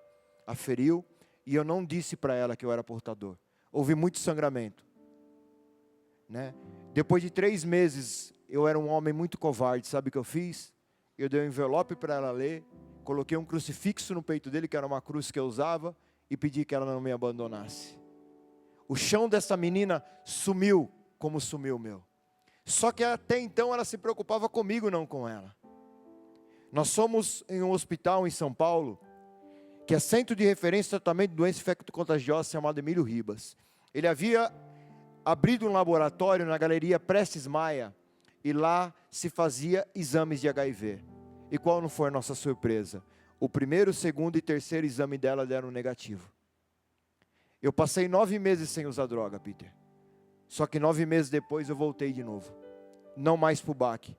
a feriu, e eu não disse para ela que eu era portador. Houve muito sangramento, né? Depois de 3 meses, eu era um homem muito covarde, sabe o que eu fiz? Eu dei um envelope para ela ler, coloquei um crucifixo no peito dele, que era uma cruz que eu usava, e pedi que ela não me abandonasse. O chão dessa menina sumiu, como sumiu o meu. Só que até então ela se preocupava comigo, não com ela. Nós somos em um hospital em São Paulo, que é centro de referência de tratamento de doença infecto-contagiosa, chamado Emílio Ribas. Ele havia abrido um laboratório na Galeria Prestes Maia, e lá se fazia exames de HIV. E qual não foi a nossa surpresa? O primeiro, segundo e terceiro exame dela deram negativo. Eu passei 9 meses sem usar droga, Peter. Só que 9 meses depois eu voltei de novo. Não mais para o baque.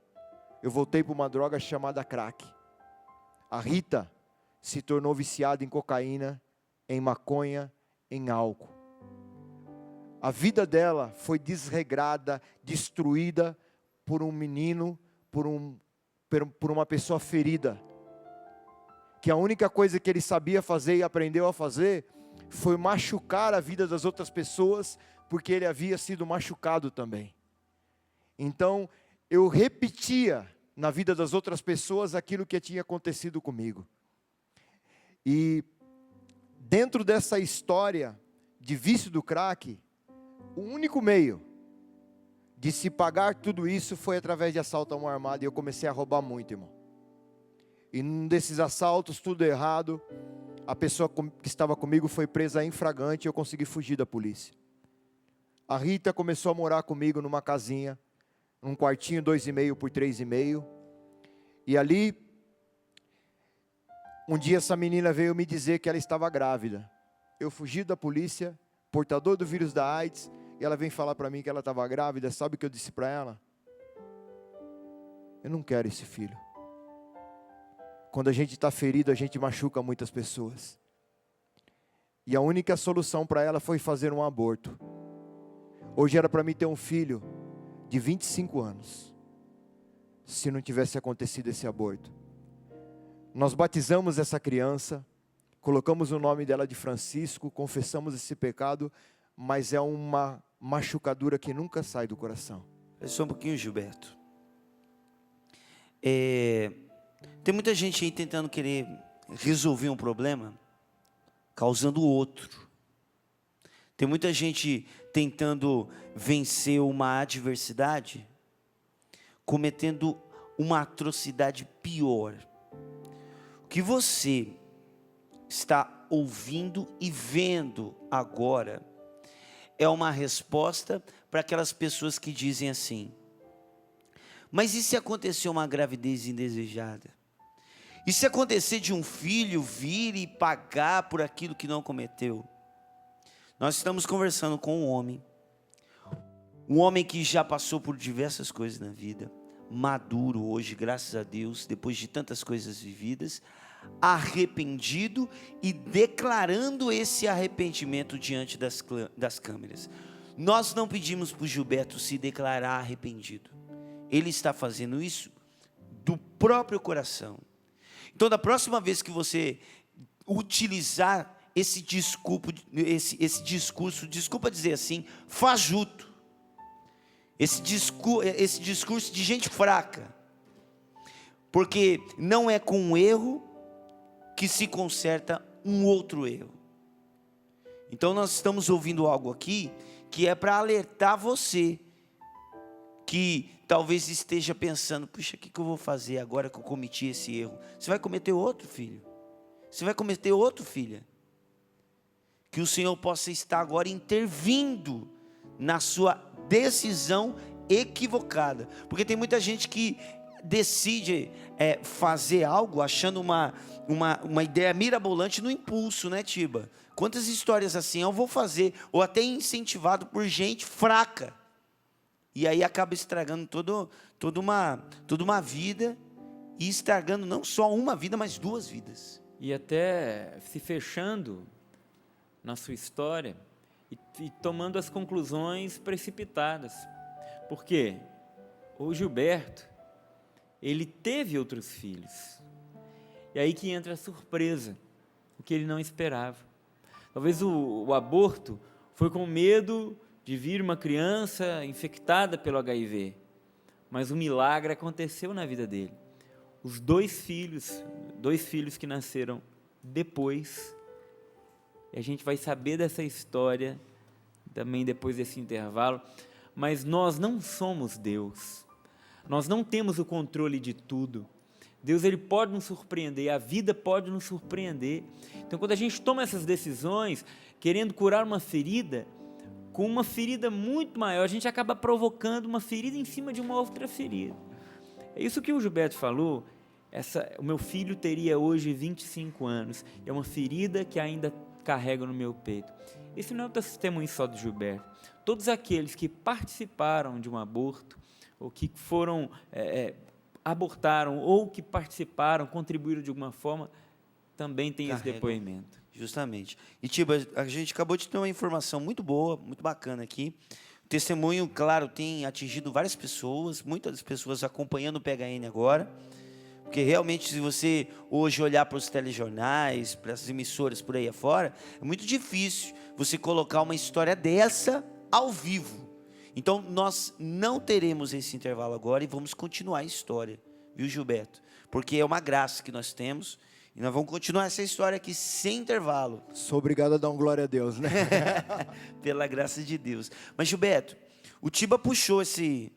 Eu voltei para uma droga chamada crack. A Rita se tornou viciada em cocaína, em maconha, em álcool. A vida dela foi desregrada, destruída por um menino, por uma pessoa ferida. Que a única coisa que ele sabia fazer e aprendeu a fazer foi machucar a vida das outras pessoas, porque ele havia sido machucado também. Então, eu repetia na vida das outras pessoas aquilo que tinha acontecido comigo. E dentro dessa história de vício do crack, o único meio de se pagar tudo isso foi através de assalto a mão armada, e eu comecei a roubar muito, irmão. E num desses assaltos, tudo errado, a pessoa que estava comigo foi presa em flagrante e eu consegui fugir da polícia. A Rita começou a morar comigo numa casinha, num quartinho 2,5 por 3,5. E ali, um dia essa menina veio me dizer que ela estava grávida. Eu fugi da polícia, portador do vírus da AIDS, e ela vem falar para mim que ela estava grávida. Sabe o que eu disse para ela? Eu não quero esse filho. Quando a gente está ferido, a gente machuca muitas pessoas. E a única solução para ela foi fazer um aborto. Hoje era para mim ter um filho de 25 anos. Se não tivesse acontecido esse aborto. Nós batizamos essa criança, colocamos o nome dela de Francisco, confessamos esse pecado, mas é uma machucadura que nunca sai do coração. Só um pouquinho, Gilberto. Tem muita gente aí tentando querer resolver um problema, causando outro. Tem muita gente tentando vencer uma adversidade, cometendo uma atrocidade pior. O que você está ouvindo e vendo agora é uma resposta para aquelas pessoas que dizem assim: mas e se acontecer uma gravidez indesejada? E se acontecer de um filho vir e pagar por aquilo que não cometeu? Nós estamos conversando com um homem que já passou por diversas coisas na vida, maduro hoje, graças a Deus, depois de tantas coisas vividas, arrependido e declarando esse arrependimento diante das câmeras. Nós não pedimos para o Gilberto se declarar arrependido, ele está fazendo isso do próprio coração. Então, da próxima vez que você utilizar esse discurso, desculpa dizer assim, fajuto, esse discurso de gente fraca, porque não é com um erro que se conserta um outro erro. Então nós estamos ouvindo algo aqui que é para alertar você, que talvez esteja pensando, puxa, o que eu vou fazer agora que eu cometi esse erro? Você vai cometer outro, filho. Você vai cometer outro, filha. Que o Senhor possa estar agora intervindo na sua decisão equivocada. Porque tem muita gente que decide fazer algo achando uma ideia mirabolante no impulso, né, Tiba? Quantas histórias assim eu vou fazer, ou até incentivado por gente fraca. E aí acaba estragando toda uma vida, e estragando não só uma vida, mas duas vidas. E até se fechando na sua história e tomando as conclusões precipitadas. Porque o Gilberto, ele teve outros filhos. E aí que entra a surpresa, o que ele não esperava. Talvez o aborto foi com medo de vir uma criança infectada pelo HIV. Mas o milagre aconteceu na vida dele. Os dois filhos que nasceram depois, e a gente vai saber dessa história também depois desse intervalo, mas nós não somos Deus, nós não temos o controle de tudo. Deus, ele pode nos surpreender, a vida pode nos surpreender. Então, quando a gente toma essas decisões, querendo curar uma ferida, com uma ferida muito maior, a gente acaba provocando uma ferida em cima de uma outra ferida. É isso que o Gilberto falou. O meu filho teria hoje 25 anos, é uma ferida que ainda carrego no meu peito. Esse não é o testemunho só do Gilberto. Todos aqueles que participaram de um aborto, ou que foram, abortaram, ou que participaram, contribuíram de alguma forma, também têm esse depoimento. Justamente. E, Tiba, a gente acabou de ter uma informação muito boa, muito bacana aqui. O testemunho, claro, tem atingido várias pessoas, muitas pessoas acompanhando o PHN agora, porque realmente, se você hoje olhar para os telejornais, para as emissoras por aí afora, é muito difícil você colocar uma história dessa ao vivo. Então, nós não teremos esse intervalo agora e vamos continuar a história, viu, Gilberto? Porque é uma graça que nós temos e nós vamos continuar essa história aqui sem intervalo. Sou obrigado a dar um glória a Deus, né? Pela graça de Deus. Mas, Gilberto, o Tiba puxou esse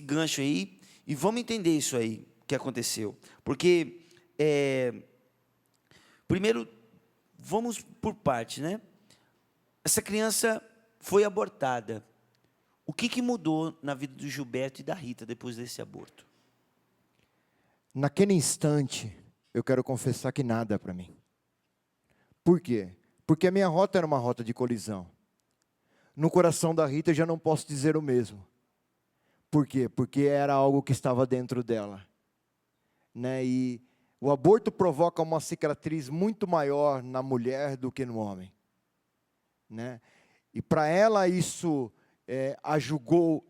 gancho aí e vamos entender isso aí que aconteceu. Porque, primeiro, vamos por parte, né? Essa criança foi abortada. O que mudou na vida do Gilberto e da Rita depois desse aborto? Naquele instante, eu quero confessar que nada para mim. Por quê? Porque a minha rota era uma rota de colisão. No coração da Rita eu já não posso dizer o mesmo. Por quê? Porque era algo que estava dentro dela. Né? E o aborto provoca uma cicatriz muito maior na mulher do que no homem. Né? E para ela isso a jogou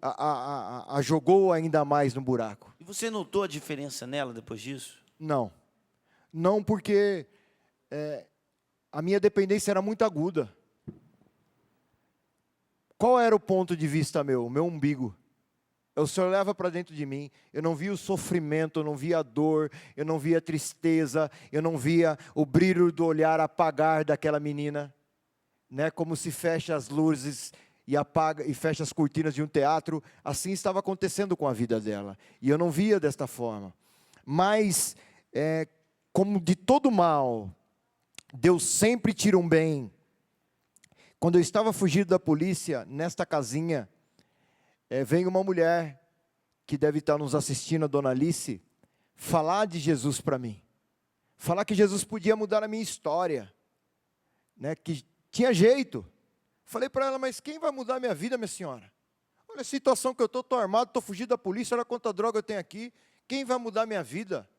ainda mais no buraco. E você notou a diferença nela depois disso? Não. Não, porque a minha dependência era muito aguda. Qual era o ponto de vista meu? O meu umbigo. O Senhor leva para dentro de mim, eu não via o sofrimento, eu não via a dor, eu não via a tristeza, eu não via o brilho do olhar apagar daquela menina, né? Como se fecha as luzes e apaga e fecha as cortinas de um teatro, assim estava acontecendo com a vida dela, e eu não via desta forma. Mas, como de todo mal, Deus sempre tira um bem. Quando eu estava fugindo da polícia, nesta casinha, vem uma mulher, que deve estar nos assistindo, a dona Alice, falar de Jesus para mim. falar que Jesus podia mudar a minha história, né, que tinha jeito. Falei para ela, mas quem vai mudar a minha vida, minha senhora? Olha a situação que eu estou armado, estou fugindo da polícia, olha quanta droga eu tenho aqui. Quem vai mudar a minha vida?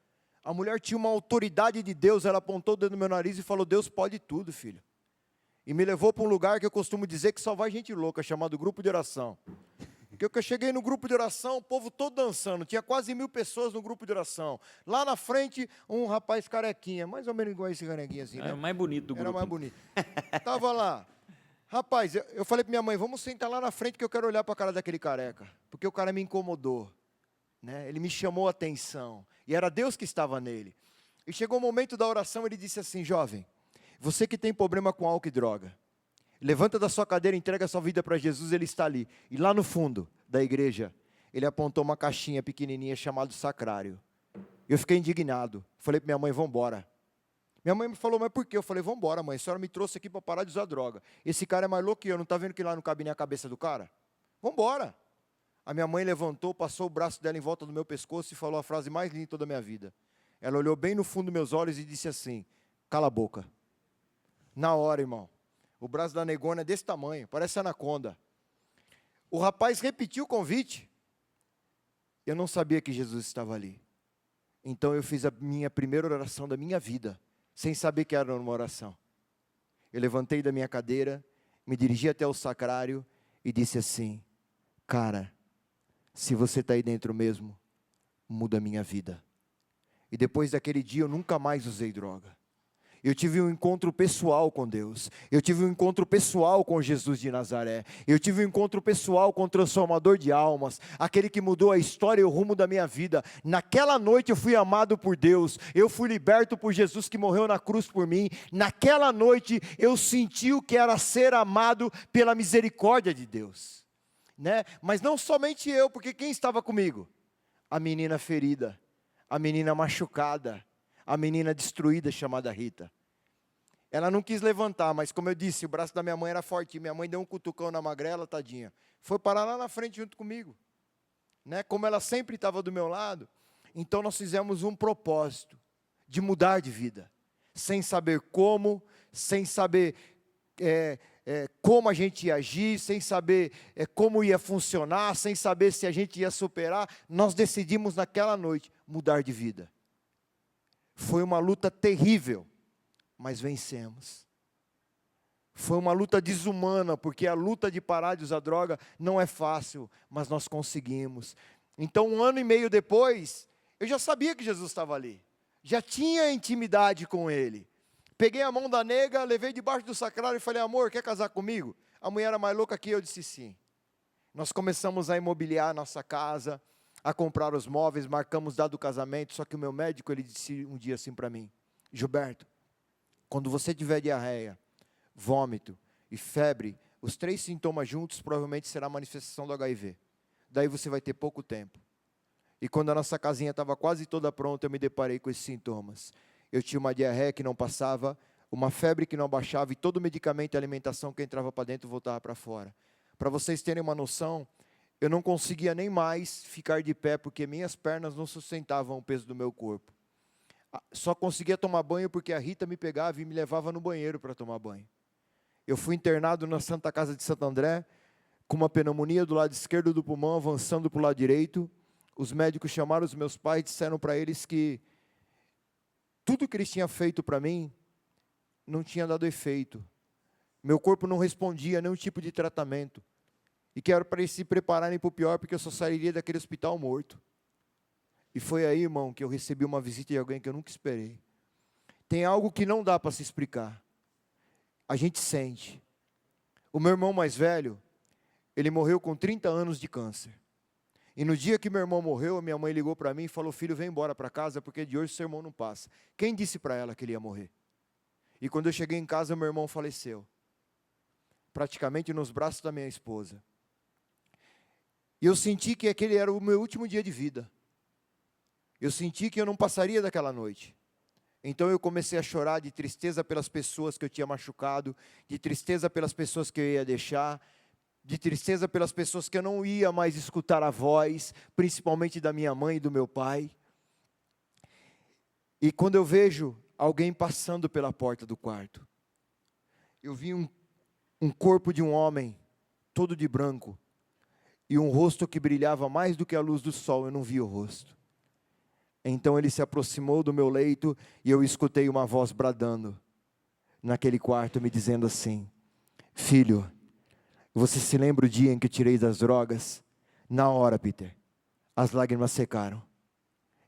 A mulher tinha uma autoridade de Deus, ela apontou o dedo no meu nariz e falou, Deus pode tudo, filho. E me levou para um lugar que eu costumo dizer que só vai gente louca, chamado grupo de oração. Porque eu cheguei no grupo de oração, o povo todo dançando, tinha quase 1000 pessoas no grupo de oração. Lá na frente, um rapaz carequinha, mais ou menos igual esse carequinha assim, né? Era o mais bonito do grupo. Era mais bonito. Estava lá. Rapaz, eu falei para minha mãe, vamos sentar lá na frente que eu quero olhar para a cara daquele careca. Porque o cara me incomodou, né? Ele me chamou a atenção. E era Deus que estava nele. E chegou o momento da oração, ele disse assim, jovem, você que tem problema com álcool e droga, levanta da sua cadeira, entrega a sua vida para Jesus, ele está ali. E lá no fundo da igreja, ele apontou uma caixinha pequenininha chamada sacrário. Eu fiquei indignado. Falei para minha mãe, vamos embora. Minha mãe me falou, mas por quê? Eu falei, vamos embora, mãe. A senhora me trouxe aqui para parar de usar droga. Esse cara é mais louco que eu, não está vendo que lá não cabe nem a cabeça do cara? Vamos embora. A minha mãe levantou, passou o braço dela em volta do meu pescoço e falou a frase mais linda de toda a minha vida. Ela olhou bem no fundo dos meus olhos e disse assim, cala a boca. Na hora, irmão. O braço da negona é desse tamanho, parece anaconda. O rapaz repetiu o convite. Eu não sabia que Jesus estava ali. Então eu fiz a minha primeira oração da minha vida, sem saber que era uma oração. Eu levantei da minha cadeira, me dirigi até o sacrário e disse assim, cara, se você está aí dentro mesmo, muda a minha vida. E depois daquele dia eu nunca mais usei droga. Eu tive um encontro pessoal com Deus. Eu tive um encontro pessoal com Jesus de Nazaré. Eu tive um encontro pessoal com o transformador de almas. Aquele que mudou a história e o rumo da minha vida. Naquela noite eu fui amado por Deus. Eu fui liberto por Jesus que morreu na cruz por mim. Naquela noite eu senti o que era ser amado pela misericórdia de Deus. Né? Mas não somente eu, porque quem estava comigo? A menina ferida. A menina machucada. A menina destruída chamada Rita. Ela não quis levantar, mas como eu disse, o braço da minha mãe era forte. Minha mãe deu um cutucão na magrela, tadinha. Foi parar lá na frente junto comigo. Né? Como ela sempre estava do meu lado, então nós fizemos um propósito de mudar de vida. Sem saber como, sem saber como a gente ia agir, sem saber como ia funcionar, sem saber se a gente ia superar. Nós decidimos naquela noite mudar de vida. Foi uma luta terrível, mas vencemos. Foi uma luta desumana, porque a luta de parar de usar droga não é fácil, mas nós conseguimos. Então, 1 ano e meio depois, eu já sabia que Jesus estava ali. Já tinha intimidade com Ele. Peguei a mão da nega, levei debaixo do sacrário e falei, amor, quer casar comigo? A mulher era mais louca que eu, disse sim. Nós começamos a imobiliar a nossa casa, a comprar os móveis, marcamos data do casamento, só que o meu médico, ele disse um dia assim para mim, Gilberto, quando você tiver diarreia, vômito e febre, os 3 sintomas juntos provavelmente será a manifestação do HIV. Daí você vai ter pouco tempo. E quando a nossa casinha estava quase toda pronta, eu me deparei com esses sintomas. Eu tinha uma diarreia que não passava, uma febre que não abaixava e todo medicamento e alimentação que entrava para dentro voltava para fora. Para vocês terem uma noção, eu não conseguia nem mais ficar de pé, porque minhas pernas não sustentavam o peso do meu corpo. Só conseguia tomar banho porque a Rita me pegava e me levava no banheiro para tomar banho. Eu fui internado na Santa Casa de Santo André, com uma pneumonia do lado esquerdo do pulmão, avançando para o lado direito. Os médicos chamaram os meus pais e disseram para eles que tudo que eles tinham feito para mim não tinha dado efeito. Meu corpo não respondia a nenhum tipo de tratamento. E que era para eles se prepararem para o pior, porque eu só sairia daquele hospital morto. E foi aí, irmão, que eu recebi uma visita de alguém que eu nunca esperei. Tem algo que não dá para se explicar. A gente sente. O meu irmão mais velho, ele morreu com 30 anos de câncer. E no dia que meu irmão morreu, a minha mãe ligou para mim e falou, filho, vem embora para casa, porque de hoje seu irmão não passa. Quem disse para ela que ele ia morrer? E quando eu cheguei em casa, meu irmão faleceu. Praticamente nos braços da minha esposa. E eu senti que aquele era o meu último dia de vida. Eu senti que eu não passaria daquela noite. Então eu comecei a chorar de tristeza pelas pessoas que eu tinha machucado, de tristeza pelas pessoas que eu ia deixar, de tristeza pelas pessoas que eu não ia mais escutar a voz, principalmente da minha mãe e do meu pai. E quando eu vejo alguém passando pela porta do quarto. Eu vi um corpo de um homem, todo de branco, e um rosto que brilhava mais do que a luz do sol. Eu não vi o rosto. Então ele se aproximou do meu leito e eu escutei uma voz bradando naquele quarto, me dizendo assim: filho, você se lembra o dia em que tirei das drogas? Na hora, Peter, as lágrimas secaram.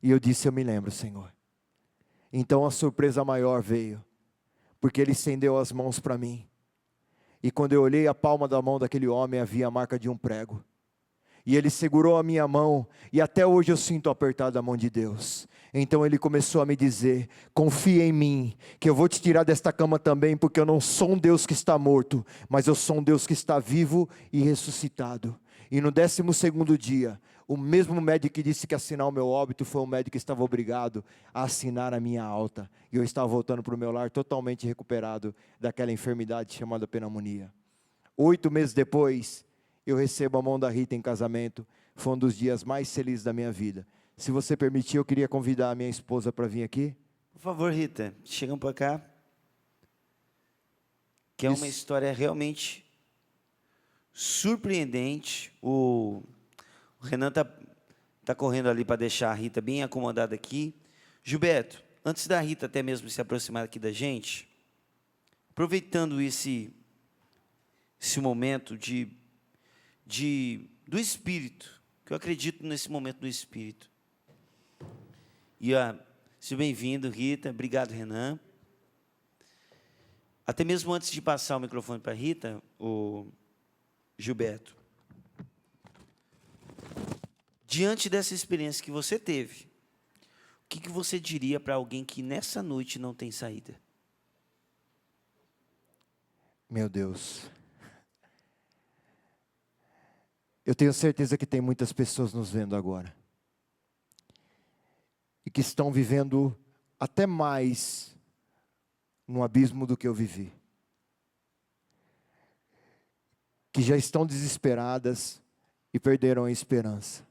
E eu disse: eu me lembro, Senhor. Então a surpresa maior veio, porque ele estendeu as mãos para mim. E quando eu olhei a palma da mão daquele homem, havia a marca de um prego. E ele segurou a minha mão, e até hoje eu sinto apertada a mão de Deus. Então ele começou a me dizer: confia em mim, que eu vou te tirar desta cama também, porque eu não sou um Deus que está morto, mas eu sou um Deus que está vivo e ressuscitado. E no 12º dia, o mesmo médico que disse que assinar o meu óbito, foi um médico que estava obrigado a assinar a minha alta. E eu estava voltando para o meu lar totalmente recuperado daquela enfermidade chamada pneumonia. 8 meses depois, eu recebo a mão da Rita em casamento. Foi um dos dias mais felizes da minha vida. Se você permitir, eu queria convidar a minha esposa para vir aqui. Por favor, Rita, chegam para cá. Que é uma história realmente surpreendente. O Renan tá correndo ali para deixar a Rita bem acomodada aqui. Gilberto, antes da Rita até mesmo se aproximar aqui da gente, aproveitando esse momento do Espírito, que eu acredito nesse momento do Espírito. E seja bem-vindo, Rita. Obrigado, Renan. Até mesmo antes de passar o microfone para a Rita, o Gilberto, diante dessa experiência que você teve, o que você diria para alguém que nessa noite não tem saída? Meu Deus. Eu tenho certeza que tem muitas pessoas nos vendo agora. E que estão vivendo até mais no abismo do que eu vivi. Que já estão desesperadas e perderam a esperança.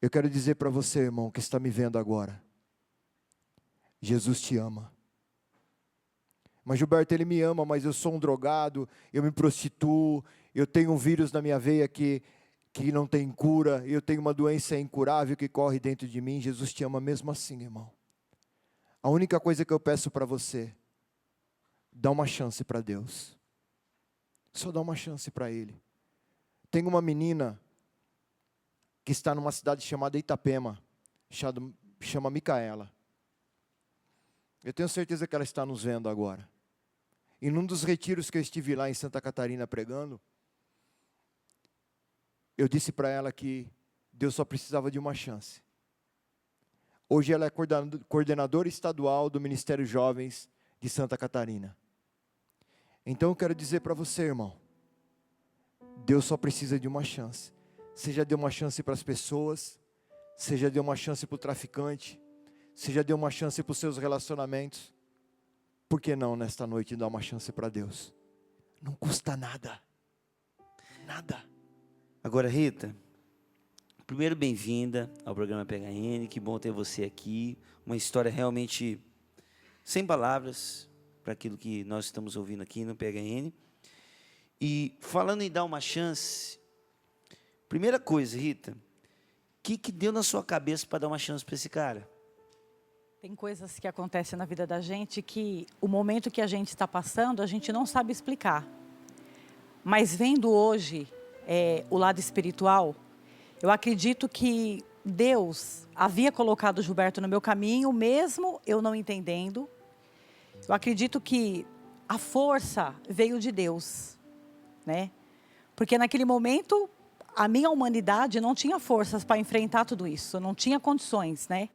Eu quero dizer para você, irmão, que está me vendo agora: Jesus te ama. Mas Gilberto, ele me ama, mas eu sou um drogado, eu me prostituo, eu tenho um vírus na minha veia que não tem cura, eu tenho uma doença incurável que corre dentro de mim. Jesus te ama mesmo assim, irmão. A única coisa que eu peço para você: dá uma chance para Deus. Só dá uma chance para Ele. Tem uma menina que está numa cidade chamada Itapema, chama Micaela. Eu tenho certeza que ela está nos vendo agora. E num dos retiros que eu estive lá em Santa Catarina pregando, eu disse para ela que Deus só precisava de uma chance. Hoje ela é coordenadora estadual do Ministério Jovens de Santa Catarina. Então eu quero dizer para você, irmão, Deus só precisa de uma chance. Você já deu uma chance para as pessoas, você já deu uma chance para o traficante, você já deu uma chance para os seus relacionamentos. Por que não nesta noite dar uma chance para Deus? Não custa nada. Nada. Agora, Rita, primeiro, bem-vinda ao programa PHN. Que bom ter você aqui. Uma história realmente sem palavras para aquilo que nós estamos ouvindo aqui no PHN. E falando em dar uma chance, primeira coisa, Rita, o que deu na sua cabeça para dar uma chance para esse cara? Tem coisas que acontecem na vida da gente que o momento que a gente está passando, a gente não sabe explicar. Mas vendo hoje o lado espiritual, eu acredito que Deus havia colocado o Gilberto no meu caminho, mesmo eu não entendendo. Eu acredito que a força veio de Deus, né? Porque naquele momento, a minha humanidade não tinha forças para enfrentar tudo isso, não tinha condições, né?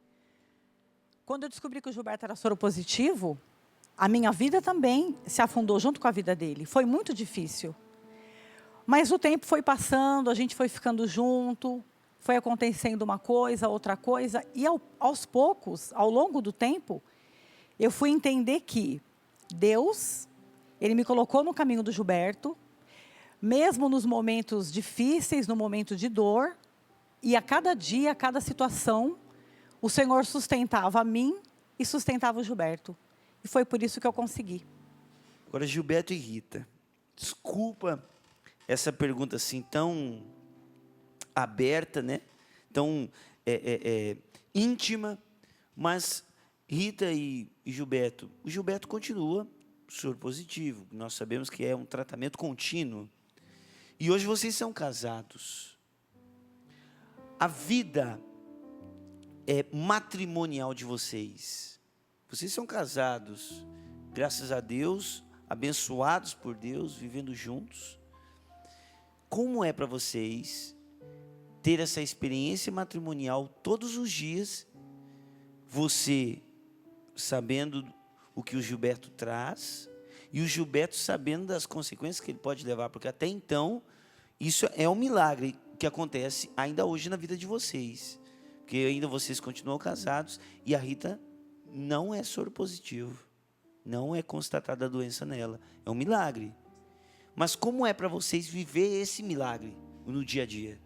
Quando eu descobri que o Gilberto era soropositivo, a minha vida também se afundou junto com a vida dele. Foi muito difícil. Mas o tempo foi passando, a gente foi ficando junto, foi acontecendo uma coisa, outra coisa. E aos poucos, ao longo do tempo, eu fui entender que Deus, Ele me colocou no caminho do Gilberto, mesmo nos momentos difíceis, no momento de dor. E a cada dia, a cada situação, o Senhor sustentava a mim e sustentava o Gilberto. E foi por isso que eu consegui. Agora, Gilberto e Rita, desculpa essa pergunta assim tão aberta, né? Tão íntima, mas Rita e Gilberto, o Gilberto continua soro positivo. Nós sabemos que é um tratamento contínuo. E hoje vocês são casados. A vida matrimonial de vocês. Vocês são casados, graças a Deus, abençoados por Deus, vivendo juntos. Como é para vocês ter essa experiência matrimonial todos os dias, você sabendo o que o Gilberto traz e o Gilberto sabendo das consequências que ele pode levar, porque até então isso é um milagre que acontece ainda hoje na vida de vocês, porque ainda vocês continuam casados e a Rita não é soro positivo, não é constatada a doença nela, é um milagre. Mas como é para vocês viver esse milagre no dia a dia?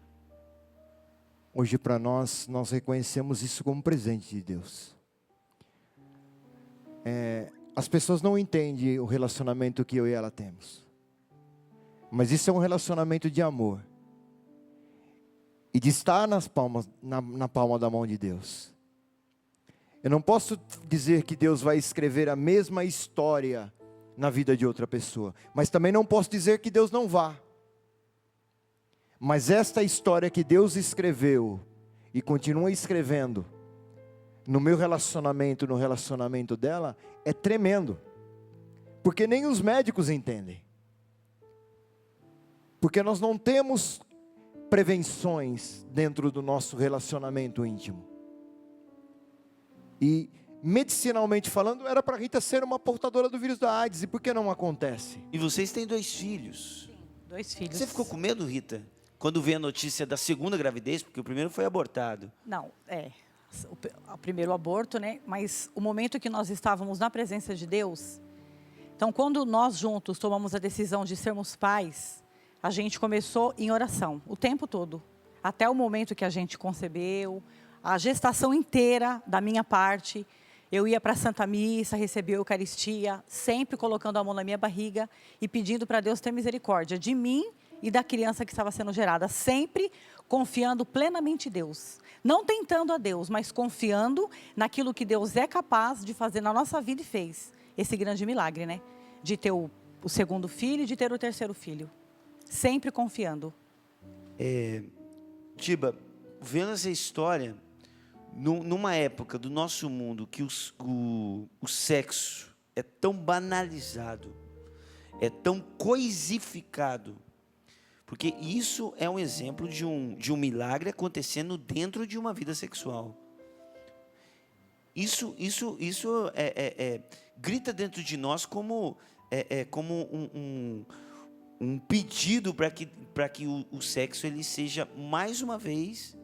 Hoje para nós reconhecemos isso como presente de Deus. As pessoas não entendem o relacionamento que eu e ela temos. Mas isso é um relacionamento de amor. E de estar na palma da mão de Deus. Eu não posso dizer que Deus vai escrever a mesma história na vida de outra pessoa. Mas também não posso dizer que Deus não vá. Mas esta história que Deus escreveu e continua escrevendo no meu relacionamento, no relacionamento dela, é tremendo. Porque nem os médicos entendem. Porque nós não temos prevenções dentro do nosso relacionamento íntimo. E medicinalmente falando, era para a Rita ser uma portadora do vírus da AIDS. E por que não acontece? E vocês têm 2 filhos. 2 filhos. Você ficou com medo, Rita, quando veio a notícia da segunda gravidez? Porque o primeiro foi abortado. Não, o primeiro aborto, né? Mas o momento que nós estávamos na presença de Deus, então quando nós juntos tomamos a decisão de sermos pais, a gente começou em oração, o tempo todo. Até o momento que a gente concebeu, a gestação inteira da minha parte, eu ia para a Santa Missa, recebia a Eucaristia, sempre colocando a mão na minha barriga e pedindo para Deus ter misericórdia de mim e da criança que estava sendo gerada, sempre confiando plenamente em Deus. Não tentando a Deus, mas confiando naquilo que Deus é capaz de fazer na nossa vida e fez. Esse grande milagre, né? De ter o segundo filho e de ter o terceiro filho. Sempre confiando. Tiba, vendo essa história, numa época do nosso mundo que o sexo é tão banalizado, é tão coisificado, porque isso é um exemplo de um milagre acontecendo dentro de uma vida sexual. Isso grita dentro de nós como um pedido para que o sexo ele seja mais uma vez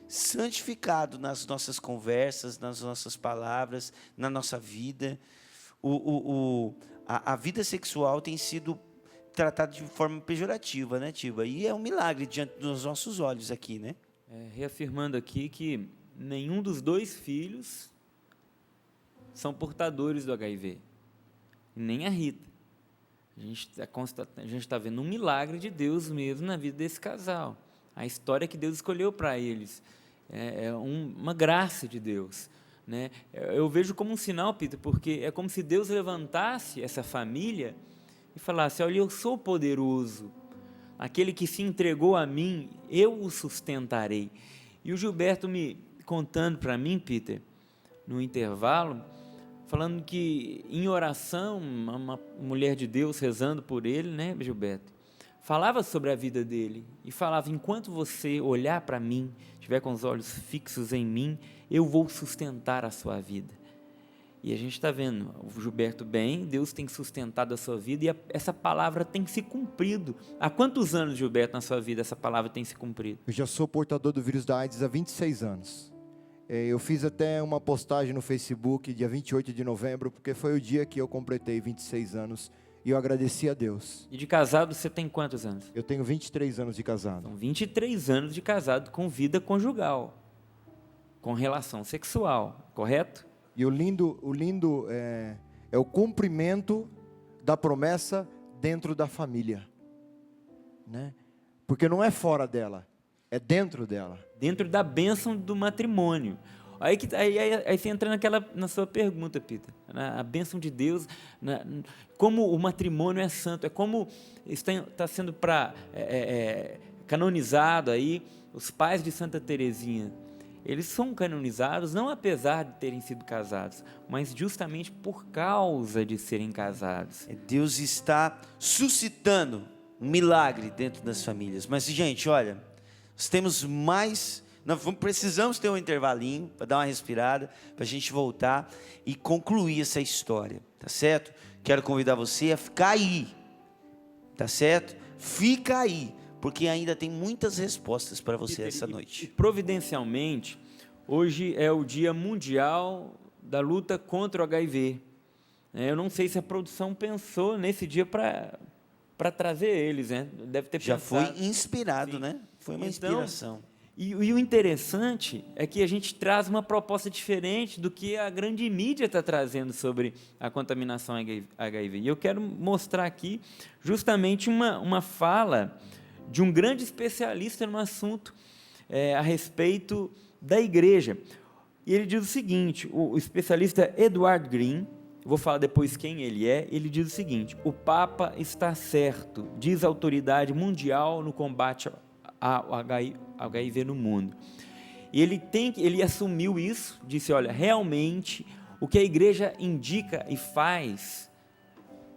santificado nas nossas conversas, nas nossas palavras, na nossa vida. A vida sexual tem sido tratada de forma pejorativa, né, Tiba? E é um milagre diante dos nossos olhos aqui, né? Reafirmando aqui que nenhum dos 2 filhos são portadores do HIV, nem a Rita. A gente está vendo um milagre de Deus mesmo na vida desse casal. A história que Deus escolheu para eles é uma graça de Deus, né? Eu vejo como um sinal, Peter, porque é como se Deus levantasse essa família e falasse: olha, eu sou poderoso, aquele que se entregou a mim, eu o sustentarei. E o Gilberto me contando para mim, Peter, no intervalo, falando que em oração, uma mulher de Deus rezando por ele, né, Gilberto, falava sobre a vida dele e falava: enquanto você olhar para mim, estiver com os olhos fixos em mim, eu vou sustentar a sua vida. E a gente está vendo o Gilberto bem, Deus tem sustentado a sua vida e essa palavra tem se cumprido. Há quantos anos, Gilberto, na sua vida essa palavra tem se cumprido? Eu já sou portador do vírus da AIDS há 26 anos. Eu fiz até uma postagem no Facebook dia 28 de novembro, porque foi o dia que eu completei 26 anos e eu agradeci a Deus. E de casado você tem quantos anos? Eu tenho 23 anos de casado. São 23 anos de casado com vida conjugal, com relação sexual, correto? E o lindo é o cumprimento da promessa dentro da família, né? Porque não é fora dela, é dentro dela. Dentro da bênção do matrimônio. Aí você entra na sua pergunta, Peter. A bênção de Deus, como o matrimônio é santo, é como está sendo canonizado aí, os pais de Santa Teresinha. Eles são canonizados não apesar de terem sido casados, mas justamente por causa de serem casados. Deus está suscitando um milagre dentro das famílias. Mas, gente, olha, nós temos mais... Nós precisamos ter um intervalinho para dar uma respirada, para a gente voltar e concluir essa história, tá certo? Quero convidar você a ficar aí, tá certo? Fica aí, porque ainda tem muitas respostas para você essa noite. Providencialmente, hoje é o Dia Mundial da Luta contra o HIV. Eu não sei se a produção pensou nesse dia para trazer eles, né? Deve ter já pensado. Foi inspirado, Sim. né? Foi uma inspiração. E o interessante é que a gente traz uma proposta diferente do que a grande mídia está trazendo sobre a contaminação HIV. E eu quero mostrar aqui justamente uma fala de um grande especialista no assunto a respeito da igreja. E ele diz o seguinte, o especialista Edward Green, vou falar depois quem ele é, ele diz o seguinte: o Papa está certo, diz a autoridade mundial no combate ao HIV no mundo. E ele assumiu isso, disse, olha, realmente o que a igreja indica e faz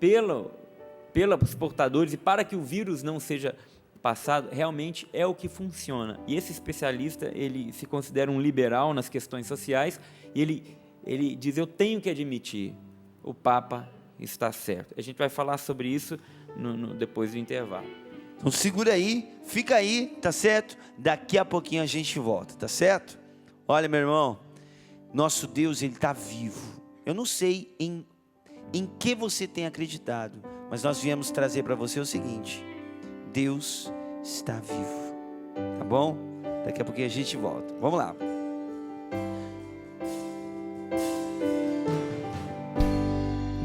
pelos portadores e para que o vírus não seja passado, realmente é o que funciona. E esse especialista, ele se considera um liberal nas questões sociais, e ele diz, eu tenho que admitir, o Papa está certo. A gente vai falar sobre isso depois do intervalo. Então segura aí, fica aí, tá certo? Daqui a pouquinho a gente volta, tá certo? Olha, meu irmão, nosso Deus, Ele está vivo. Eu não sei em que você tem acreditado, mas nós viemos trazer para você o seguinte: Deus está vivo, tá bom? Daqui a pouquinho a gente volta, vamos lá.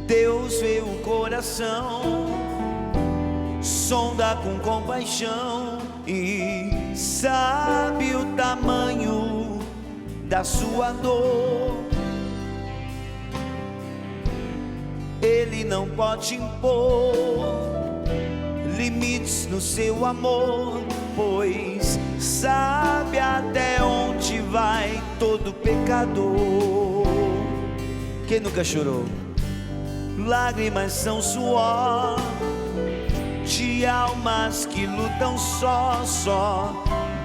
Deus vê o coração, sonda com compaixão e sabe o tamanho da sua dor. Ele não pode impor limites no seu amor, pois sabe até onde vai todo pecador. Quem nunca chorou? Lágrimas são suor de almas que lutam só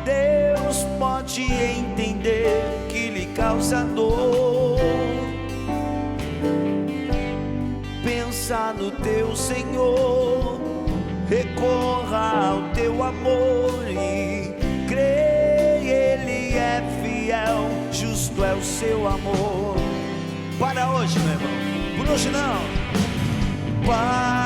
Deus pode entender que lhe causa dor. Pensa no teu Senhor, recorra ao teu amor e crê, Ele é fiel, justo é o seu amor. Para hoje, meu irmão, por hoje não. Para